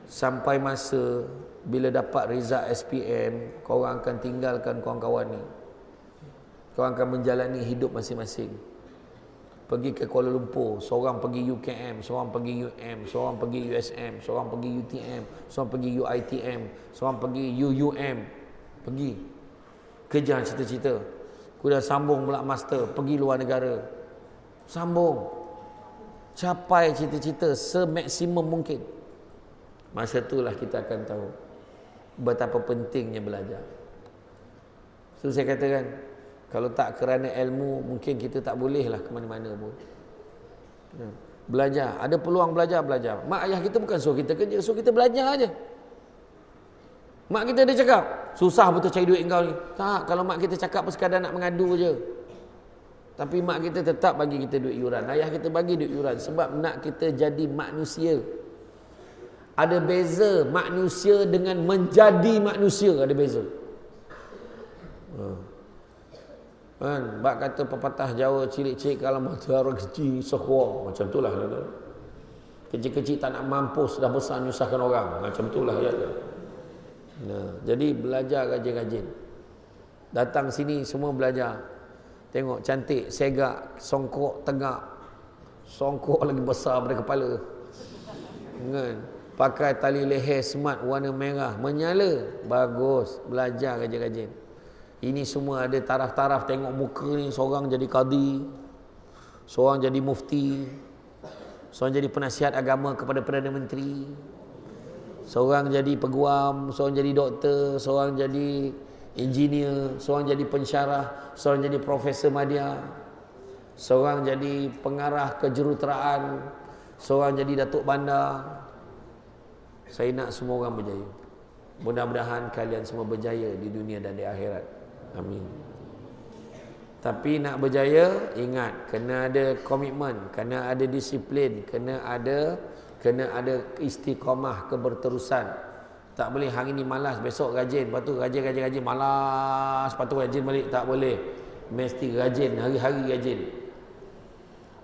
Sampai masa bila dapat result SPM, korang akan tinggalkan kawan-kawan ni. Korang akan menjalani hidup masing-masing. Pergi ke Kuala Lumpur, seorang pergi UKM, seorang pergi UM, seorang pergi USM, seorang pergi UTM, seorang pergi UITM, seorang pergi UUM. Pergi. Kejar cita-cita. Kemudian sambung pula master, pergi luar negara. Sambung. Capai cita-cita semaksimum mungkin. Masa itulah kita akan tahu betapa pentingnya belajar. So saya katakan, kalau tak kerana ilmu, mungkin kita tak bolehlah ke mana-mana pun. Belajar. Ada peluang belajar. Mak ayah kita bukan suruh kita kerja, suruh kita belajar aja. Mak kita ada cakap, susah betul cari duit kau ni. Tak, kalau mak kita cakap sekadar nak mengadu je. Tapi mak kita tetap bagi kita duit yuran. Ayah kita bagi duit yuran sebab nak kita jadi manusia. Ada beza manusia dengan menjadi manusia, ada beza. Kan, bak kata pepatah Jawa, cilik-cilik kalau matahari kecil sekhwa, macam itulah. Kecil-kecil tak nak mampus, dah besar nyusahkan orang, macam itulah ya. Nah, jadi belajar rajin-rajin. Datang sini semua belajar. Tengok cantik, segak, songkok, tegak. Songkok lagi besar pada kepala. Kan? Pakai tali leher smart warna merah, menyala. Bagus, belajar rajin-rajin. Ini semua ada taraf-taraf. Tengok muka ni, seorang jadi qadi, seorang jadi mufti, seorang jadi penasihat agama kepada Perdana Menteri, seorang jadi peguam, seorang jadi doktor, seorang jadi engineer, seorang jadi pensyarah, seorang jadi profesor madya, seorang jadi pengarah kejuruteraan, seorang jadi datuk bandar. Saya nak semua orang berjaya. Mudah-mudahan kalian semua berjaya di dunia dan di akhirat. Amin. Tapi nak berjaya, ingat, kena ada komitmen, kena ada disiplin, kena ada istiqamah, keberterusan. Tak boleh hari ni malas, besok rajin, lepas tu rajin, malas, lepas tu rajin balik. Tak boleh. Mesti rajin, hari-hari rajin.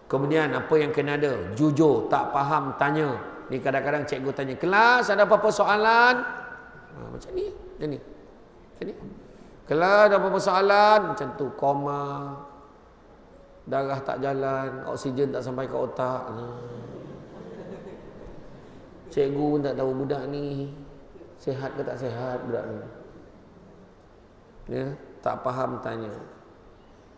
Kemudian apa yang kena ada? Jujur, tak faham, tanya. Ni kadang-kadang cikgu tanya, kelas ada apa-apa soalan? Macam ni. Kelas ada apa-apa soalan? Macam tu, koma, darah tak jalan, oksigen tak sampai ke otak. Cikgu pun tak tahu budak ni sihat ke tak sihat budak ni. Ya, tak faham tanya.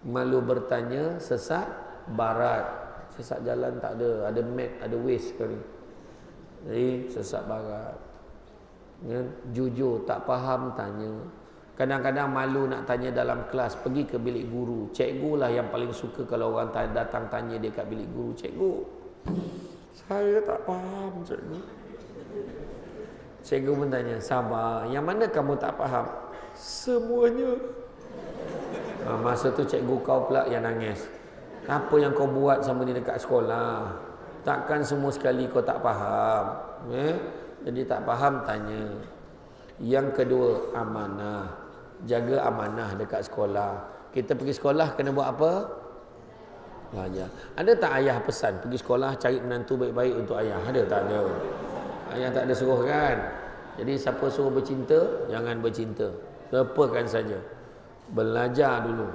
Malu bertanya, sesat barat. Sesat jalan tak ada map, ada waste sekali. Jadi sesat barat. Ya, jujur, tak faham tanya. Kadang-kadang malu nak tanya dalam kelas, pergi ke bilik guru. Cikgu lah yang paling suka kalau orang datang tanya dia kat bilik guru. Cikgu, Saya tak faham, cikgu. Cikgu pun tanya, sabar, yang mana kamu tak faham? Semuanya. Masa tu cikgu kau pula yang nangis. Apa yang kau buat sama ni dekat sekolah? Takkan semua sekali kau tak faham? Jadi tak faham, tanya. Yang kedua, amanah. Jaga amanah dekat sekolah. Kita pergi sekolah kena buat apa? Belajar. Ada tak ayah pesan pergi sekolah cari menantu baik-baik untuk ayah? Ada tak? Ada. Ayah tak ada suruh kan? Jadi siapa suruh bercinta, jangan bercinta. Lupakan saja. Belajar dulu.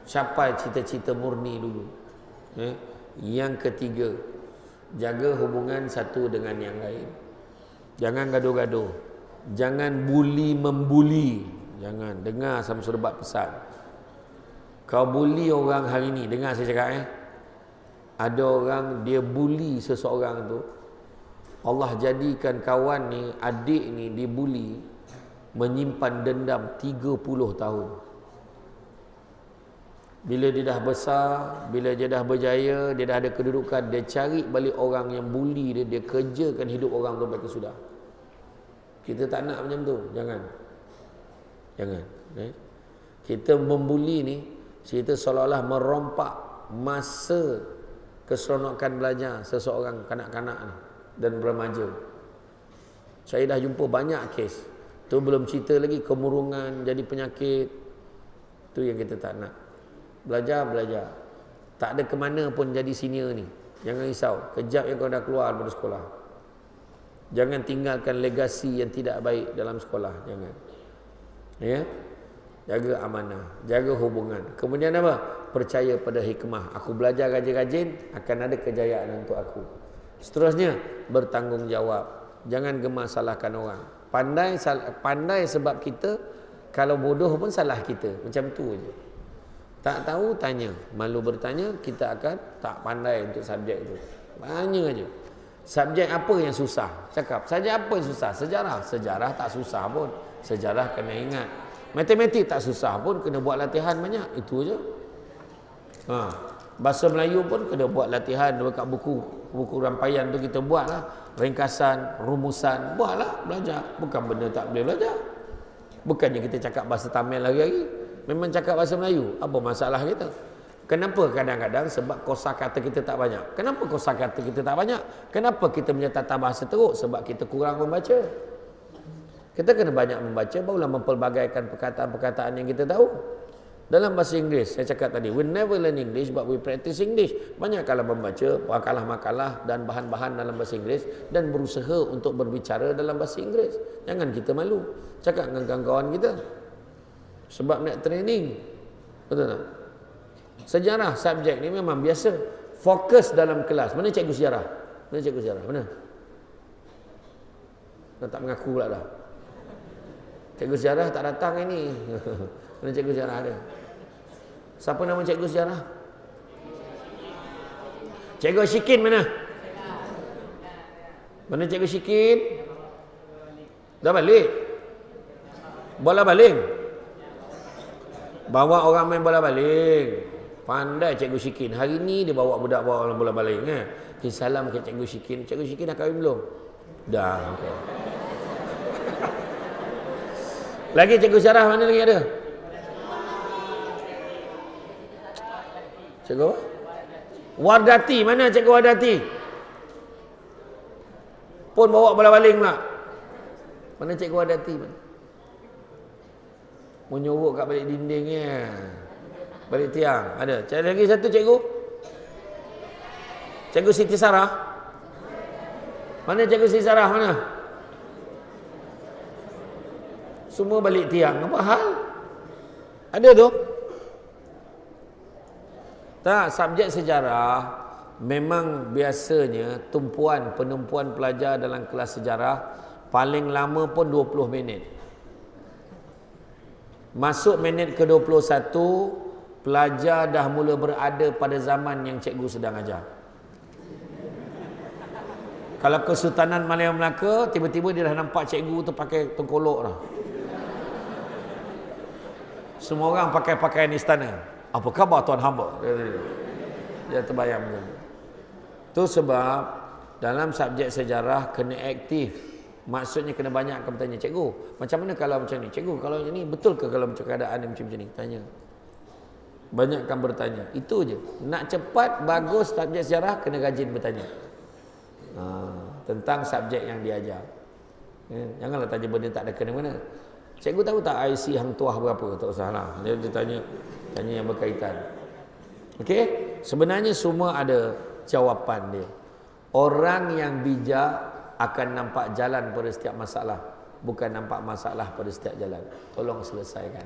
Capai cita-cita murni dulu. Yang ketiga, jaga hubungan satu dengan yang lain. Jangan gaduh-gaduh. Jangan bully membuli. Jangan. Dengar Samsul Debat pesan. Kau bully orang hari ni, dengar saya cakap ada orang dia bully seseorang tu, Allah jadikan kawan ni, adik ni dibuli, menyimpan dendam 30 tahun. Bila dia dah besar, bila dia dah berjaya, dia dah ada kedudukan, dia cari balik orang yang bully dia, dia kerjakan hidup orang tu sampai kesudah. Kita tak nak macam tu. Jangan. Kita membuli ni, kita seolah-olah merompak masa keseronokan belajar seseorang kanak-kanak ni dan remaja. Saya dah jumpa banyak kes. Tu belum cerita lagi kemurungan, jadi penyakit. Tu yang kita tak nak. Belajar. Tak ada ke mana pun jadi senior ni. Jangan risau. Kejap yang kau dah keluar dari sekolah. Jangan tinggalkan legasi yang tidak baik dalam sekolah. Jangan. Ya. Jaga amanah, jaga hubungan. Kemudian apa? Percaya pada hikmah. Aku belajar rajin-rajin, akan ada kejayaan untuk aku. Seterusnya, bertanggungjawab. Jangan gemar salahkan orang. Pandai sebab kita, kalau bodoh pun salah kita. Macam tu je. Tak tahu, tanya. Malu bertanya, kita akan tak pandai untuk subjek itu. Tanya je. Subjek apa yang susah? Cakap, subjek apa yang susah? Sejarah. Sejarah tak susah pun. Sejarah kena ingat. Matematik tak susah pun, kena buat latihan banyak. Itu je. Bahasa Melayu pun kena buat latihan dekat buku rampaian tu kita buat lah. Ringkasan, rumusan, buatlah, belajar. Bukan benda tak boleh belajar. Bukannya kita cakap bahasa Tamil lagi-lagi. Memang cakap bahasa Melayu. Apa masalah kita? Kenapa kadang-kadang? Sebab kosakata kita tak banyak. Kenapa kosakata kita tak banyak? Kenapa kita punya tata bahasa teruk? Sebab kita kurang membaca. Kita kena banyak membaca, barulah mempelbagaikan perkataan-perkataan yang kita tahu. Dalam bahasa Inggeris, saya cakap tadi, we never learn English but we practice English. Banyak kala membaca makalah-makalah dan bahan-bahan dalam bahasa Inggeris dan berusaha untuk berbicara dalam bahasa Inggeris. Jangan kita malu. Cakap dengan kawan-kawan kita. Sebab nak training. Betul tak? Sejarah, subjek ni memang biasa. Fokus dalam kelas. Mana cikgu sejarah? Mana cikgu sejarah? Mana? Dah tak mengaku pula dah. Cikgu sejarah tak datang ini. Mana cikgu sejarah ada? Siapa nama cikgu sejarah? Cikgu Syikin mana? Mana cikgu Syikin? Dah balik? Bola baling? Bawa orang main bola baling. Pandai cikgu Syikin. Hari ni dia bawa budak bawa orang bola baling. Dia salam ke cikgu Syikin. Cikgu Syikin dah kahwin belum? Dah. Okay. Lagi cikgu sejarah mana lagi ada? Cikgu apa? Wardati. Mana cikgu Wardati? Pun bawa bola baling pula. Mana cikgu Wardati? Menyuruk kat balik dindingnya. Balik tiang. Ada. Cari lagi satu cikgu. Cikgu Siti Sarah. Mana cikgu Siti Sarah? Mana? Semua balik tiang. Apa hal? Ada tu? Tak, subjek sejarah memang biasanya penumpuan pelajar dalam kelas sejarah paling lama pun 20 minit. Masuk minit ke-21, pelajar dah mula berada pada zaman yang cikgu sedang ajar. Kalau Kesultanan Malaya Melaka, tiba-tiba dia dah nampak cikgu tu pakai tengkolok dah. Semua orang pakai pakaian istana. Apa khabar tuan hamba? Dia terbayang macam tu. Tu sebab dalam subjek sejarah kena aktif. Maksudnya kena banyak akan bertanya, cikgu, macam mana kalau macam ni? Cikgu, kalau ini betul ke kalau macam keadaan macam ni? Tanya. Banyak akan bertanya. Itu je. Nak cepat, bagus subjek sejarah, kena rajin bertanya. Tentang subjek yang diajar. Janganlah tanya benda tak ada kena-mena. Cikgu tahu tak IC hang tuah berapa? Tak usahlah. Dia tanya yang berkaitan. Okey? Sebenarnya semua ada jawapan dia. Orang yang bijak akan nampak jalan pada setiap masalah, bukan nampak masalah pada setiap jalan. Tolong selesaikan.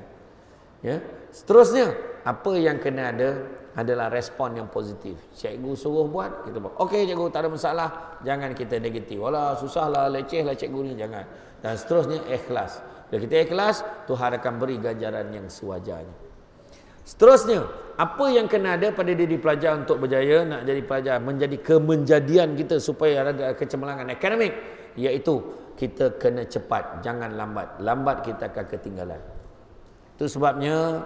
Ya. Seterusnya, apa yang kena ada adalah respon yang positif. Cikgu suruh buat, kita buat. Okey cikgu, tak ada masalah. Jangan kita negatif. Walah, susahlah, lecehlah cikgu ni, jangan. Dan seterusnya ikhlas. Bila kita ikhlas, Tuhan akan beri ganjaran yang sewajarnya. Seterusnya, apa yang kena ada pada diri pelajar untuk berjaya nak jadi pelajar, menjadi kemenjadian kita supaya ada kecemerlangan akademik, iaitu kita kena cepat, jangan lambat. Lambat kita akan ketinggalan. Itu sebabnya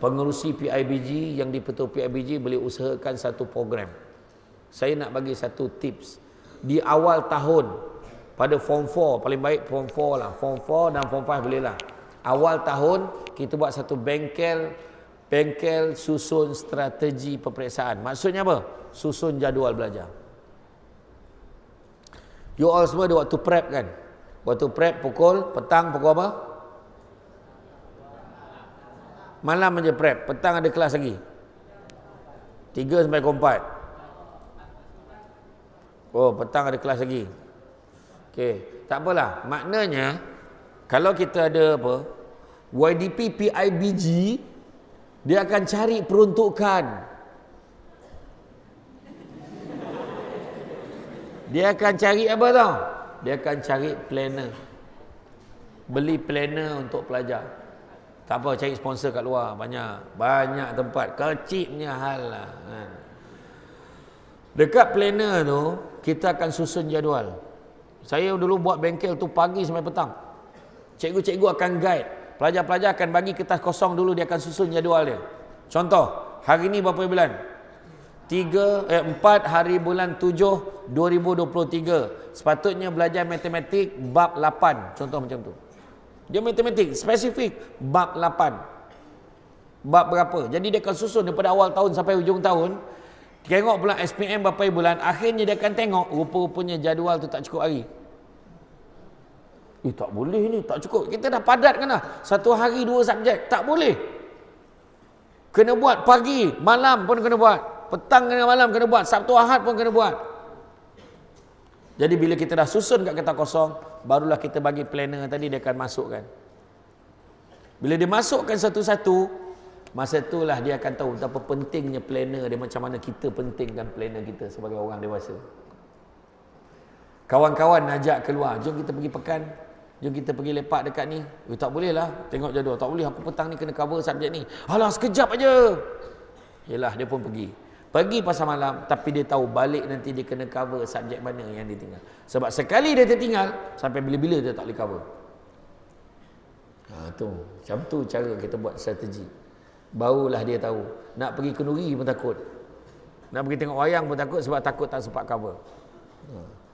pengerusi PIBG yang di-Petua PIBG boleh usahakan satu program. Saya nak bagi satu tips. Di awal tahun, pada Form 4, paling baik Form 4 lah. Form 4 dan Form 5 boleh lah. Awal tahun, kita buat satu bengkel susun strategi peperiksaan. Maksudnya apa? Susun jadual belajar. You all semua ada waktu prep kan? Waktu prep petang pukul apa? Malam aja prep. Petang ada kelas lagi. 3 sampai 4. Oh, petang ada kelas lagi. Okey, tak apalah. Maknanya kalau kita ada apa? YDP PIBG, dia akan cari peruntukan. Dia akan cari apa tau? Dia akan cari planner. Beli planner untuk pelajar. Tak apa, cari sponsor kat luar. Banyak tempat. Kecilnya hal lah. Dekat planner tu, kita akan susun jadual. Saya dulu buat bengkel tu pagi sampai petang. Cikgu-cikgu akan guide. Pelajar-pelajar akan bagi kertas kosong dulu, dia akan susun jadual dia. Contoh, hari ni berapa bulan? 4 hari bulan 7 2023. Sepatutnya belajar matematik bab 8. Contoh macam tu. Dia matematik spesifik bab 8. Bab berapa? Jadi dia akan susun daripada awal tahun sampai hujung tahun. Tengok pula SPM berapa bulan. Akhirnya dia akan tengok rupa-rupanya jadual tu tak cukup hari. Tak boleh ni, tak cukup. Kita dah padatkan dah. 1 hari 2 subjek. Tak boleh. Kena buat pagi, malam pun kena buat. Petang kena malam kena buat. Sabtu Ahad pun kena buat. Jadi bila kita dah susun kat kertas kosong, barulah kita bagi planner tadi, dia akan masukkan. Bila dia masukkan satu-satu, masa itulah dia akan tahu betapa pentingnya planner dia, macam mana kita pentingkan planner kita sebagai orang dewasa. Kawan-kawan ajak keluar, jom kita pergi pekan. Jom kita pergi lepak dekat ni. Tak boleh lah, tengok jadual. Tak boleh, aku petang ni kena cover subjek ni. Alah, sekejap aja. Yelah, dia pun pergi. Pergi pasal malam, tapi dia tahu balik nanti dia kena cover subjek mana yang dia tinggal. Sebab sekali dia tertinggal, sampai bila-bila dia tak boleh cover. Macam tu cara kita buat strategi. Barulah dia tahu. Nak pergi kenduri pun takut. Nak pergi tengok wayang pun takut, sebab takut tak sempat cover.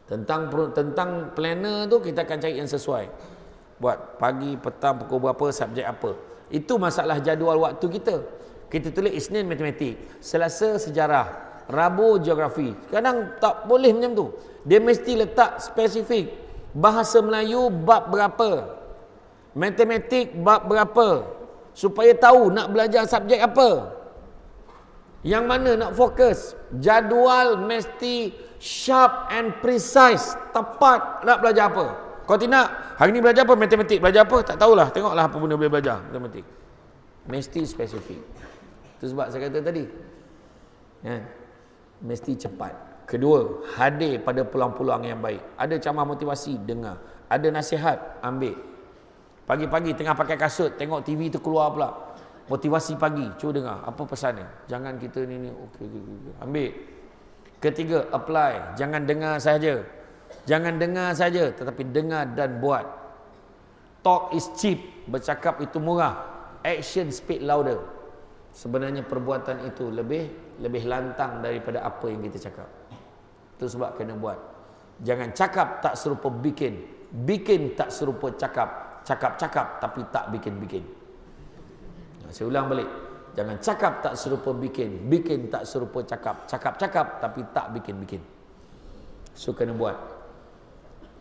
Tentang planner tu kita akan cari yang sesuai. Buat pagi, petang, pukul berapa, subjek apa. Itu masalah jadual waktu kita. Kita tulis Isnin matematik, Selasa sejarah, Rabu geografi. Kadang tak boleh macam tu. Dia mesti letak spesifik. Bahasa Melayu bab berapa, matematik bab berapa, supaya tahu nak belajar subjek apa, yang mana nak fokus. Jadual mesti sharp and precise, tepat nak belajar apa. Kau tidak, hari ni belajar apa? Matematik. Belajar apa? Tak tahulah, tengoklah apa benda boleh belajar matematik. Mesti spesifik. Itu sebab saya kata tadi, mesti cepat. Kedua, hadir pada peluang-peluang yang baik. Ada ceramah motivasi, dengar. Ada nasihat, ambil. Pagi-pagi tengah pakai kasut, tengok TV tu keluar pula motivasi pagi, cuba dengar apa pesannya. Jangan kita ni okey, ambil. Ketiga, apply. Jangan dengar saja. Jangan dengar saja, tetapi dengar dan buat. Talk is cheap, bercakap itu murah. Action speak louder. Sebenarnya perbuatan itu lebih lantang daripada apa yang kita cakap. Itu sebab kena buat. Jangan cakap tak serupa bikin. Bikin tak serupa cakap. Cakap-cakap tapi tak bikin-bikin. Saya ulang balik. Jangan cakap tak serupa bikin. Bikin tak serupa cakap. Cakap-cakap tapi tak bikin-bikin. So kena buat.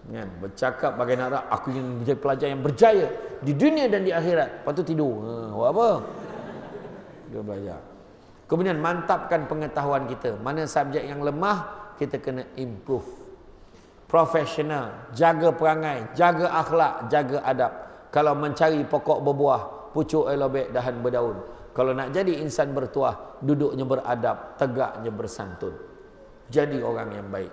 Kan? Bercakap bagai nak aku ingin menjadi pelajar yang berjaya di dunia dan di akhirat. Lepas tu tidur. Buat apa? Dia belajar. Kemudian mantapkan pengetahuan kita. Mana subjek yang lemah, kita kena improve. Profesional, jaga perangai, jaga akhlak, jaga adab. Kalau mencari pokok berbuah, pucuk elobek, dahan berdaun. Kalau nak jadi insan bertuah, duduknya beradab, tegaknya bersantun. Jadi orang yang baik.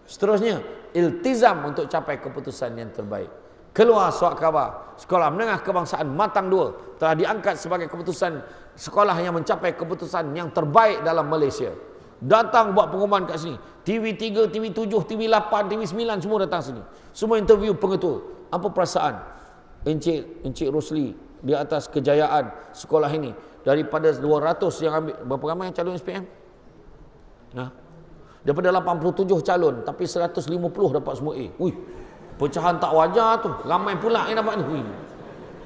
Seterusnya, iltizam untuk capai keputusan yang terbaik. Keluar surat khabar, Sekolah Menengah Kebangsaan Matang 2 telah diangkat sebagai keputusan sekolah yang mencapai keputusan yang terbaik dalam Malaysia. Datang buat pengumuman kat sini. TV3, TV7, TV8, TV9 semua datang sini. Semua interview pengetua. Apa perasaan Encik Rosli di atas kejayaan sekolah ini? Daripada 200 yang ambil, berapa ramai yang calon SPM? Daripada 87 calon, tapi 150 dapat semua A. Ui, pecahan tak wajar tu. Ramai pula yang dapat ni.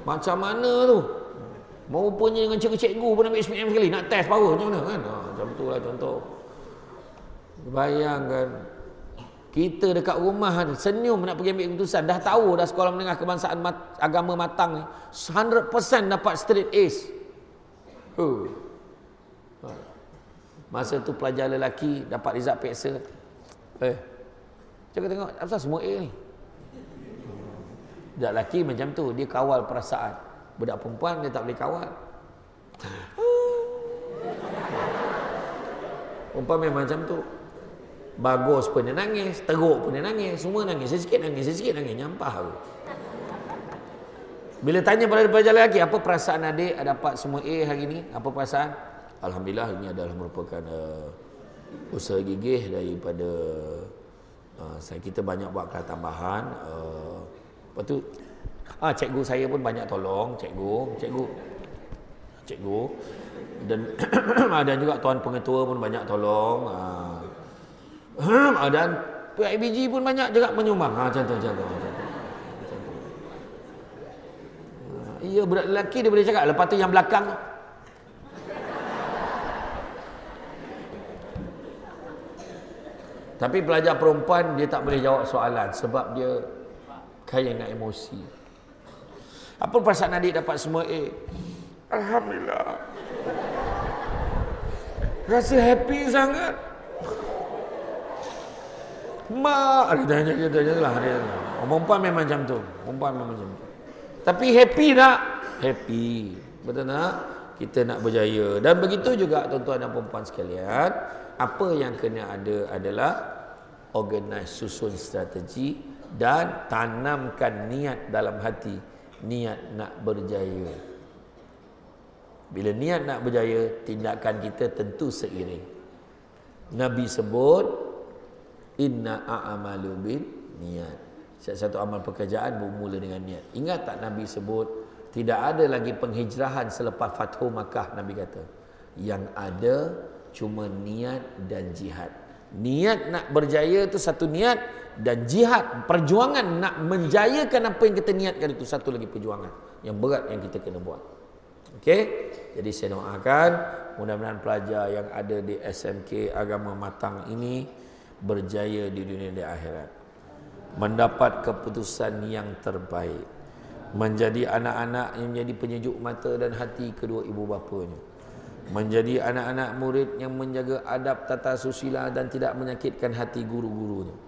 Macam mana tu? Mau punya dengan cikgu pun ambil SPM sekali. Nak test power macam mana kan? Macam tu lah contoh. Bayangkan. Kita dekat rumah ni, senyum nak pergi ambil keputusan. Dah tahu dah Sekolah Menengah Kebangsaan Agama Matang ni 100% dapat straight A's. Masa tu pelajar lelaki dapat result peksa. Cakap tengok, apa semua A ni? Budak lelaki macam tu, dia kawal perasaan. Budak perempuan dia tak boleh kawal. Perempuan memang macam tu. Bagus pun dia nangis, teruk pun dia nangis, semua nangis, sikit nangis, nyampah aku. Bila tanya pada pelajar lelaki, apa perasaan adik dapat semua A hari ni? Apa perasaan? Alhamdulillah, ini adalah merupakan usaha gigih daripada kita banyak buat kelas tambahan. Lepas tu cikgu saya pun banyak tolong, cikgu dan ada juga tuan pengetua pun banyak tolong. Dan PIBG pun banyak juga menyumbang. Macam tu. Iya, budak lelaki dia boleh cakap. Lepas tu yang belakang, tapi pelajar perempuan dia tak boleh jawab soalan sebab dia kaya dengan emosi. Apa perasaan adik dapat semua A? Alhamdulillah. Rasa happy sangat. Dia tanya lah. Perempuan memang macam tu. Tapi happy tak? Happy. Betul tak? Kita nak berjaya. Dan begitu juga tuan-tuan dan puan-puan sekalian. Apa yang kena ada adalah organize, susun strategi dan tanamkan niat dalam hati. Niat nak berjaya. Bila niat nak berjaya, tindakan kita tentu seiring. Nabi sebut, inna a'malu bin niat. Satu amal pekerjaan bermula dengan niat. Ingat tak Nabi sebut, tidak ada lagi penghijrahan selepas Fathu Makkah, Nabi kata. Yang ada cuma niat dan jihad. Niat nak berjaya itu satu niat, dan jihad, perjuangan nak menjayakan apa yang kita niatkan itu satu lagi perjuangan yang berat yang kita kena buat. Okey? Jadi saya doakan mudah-mudahan pelajar yang ada di SMK Agama Matang ini berjaya di dunia dan akhirat. Mendapat keputusan yang terbaik. Menjadi anak-anak yang menjadi penyejuk mata dan hati kedua ibu bapanya. Menjadi anak-anak murid yang menjaga adab tata susila dan tidak menyakitkan hati guru-gurunya.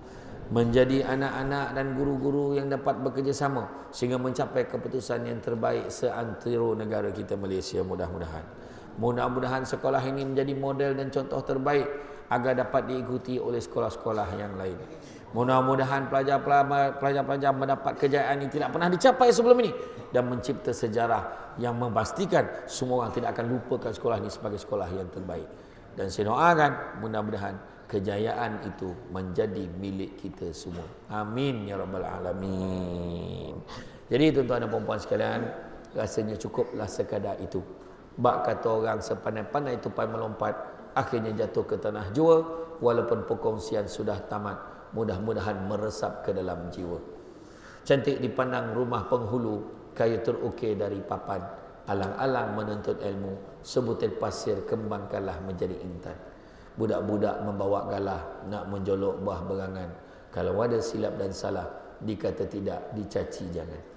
Menjadi anak-anak dan guru-guru yang dapat bekerjasama sehingga mencapai keputusan yang terbaik seantero negara kita Malaysia, mudah-mudahan. Mudah-mudahan sekolah ini menjadi model dan contoh terbaik agar dapat diikuti oleh sekolah-sekolah yang lain. Mudah-mudahan pelajar-pelajar mendapat kejayaan yang tidak pernah dicapai sebelum ini dan mencipta sejarah yang memastikan semua orang tidak akan lupakan sekolah ini sebagai sekolah yang terbaik. Dan saya doakan mudah-mudahan kejayaan itu menjadi milik kita semua. Amin ya rabbal alamin. Jadi tuan-tuan dan puan-puan sekalian, rasanya cukuplah sekadar itu. Bak kata orang sepandai-pandai tupai melompat, akhirnya jatuh ke tanah jua. Walaupun perkongsian sudah tamat, mudah-mudahan meresap ke dalam jiwa. Cantik dipandang rumah penghulu, kayu terukir dari papan, alang-alang menuntut ilmu, sebutir pasir kembangkanlah menjadi intan. Budak-budak membawa galah nak menjolok buah berangan, kalau ada silap dan salah dikata tidak, dicaci jangan.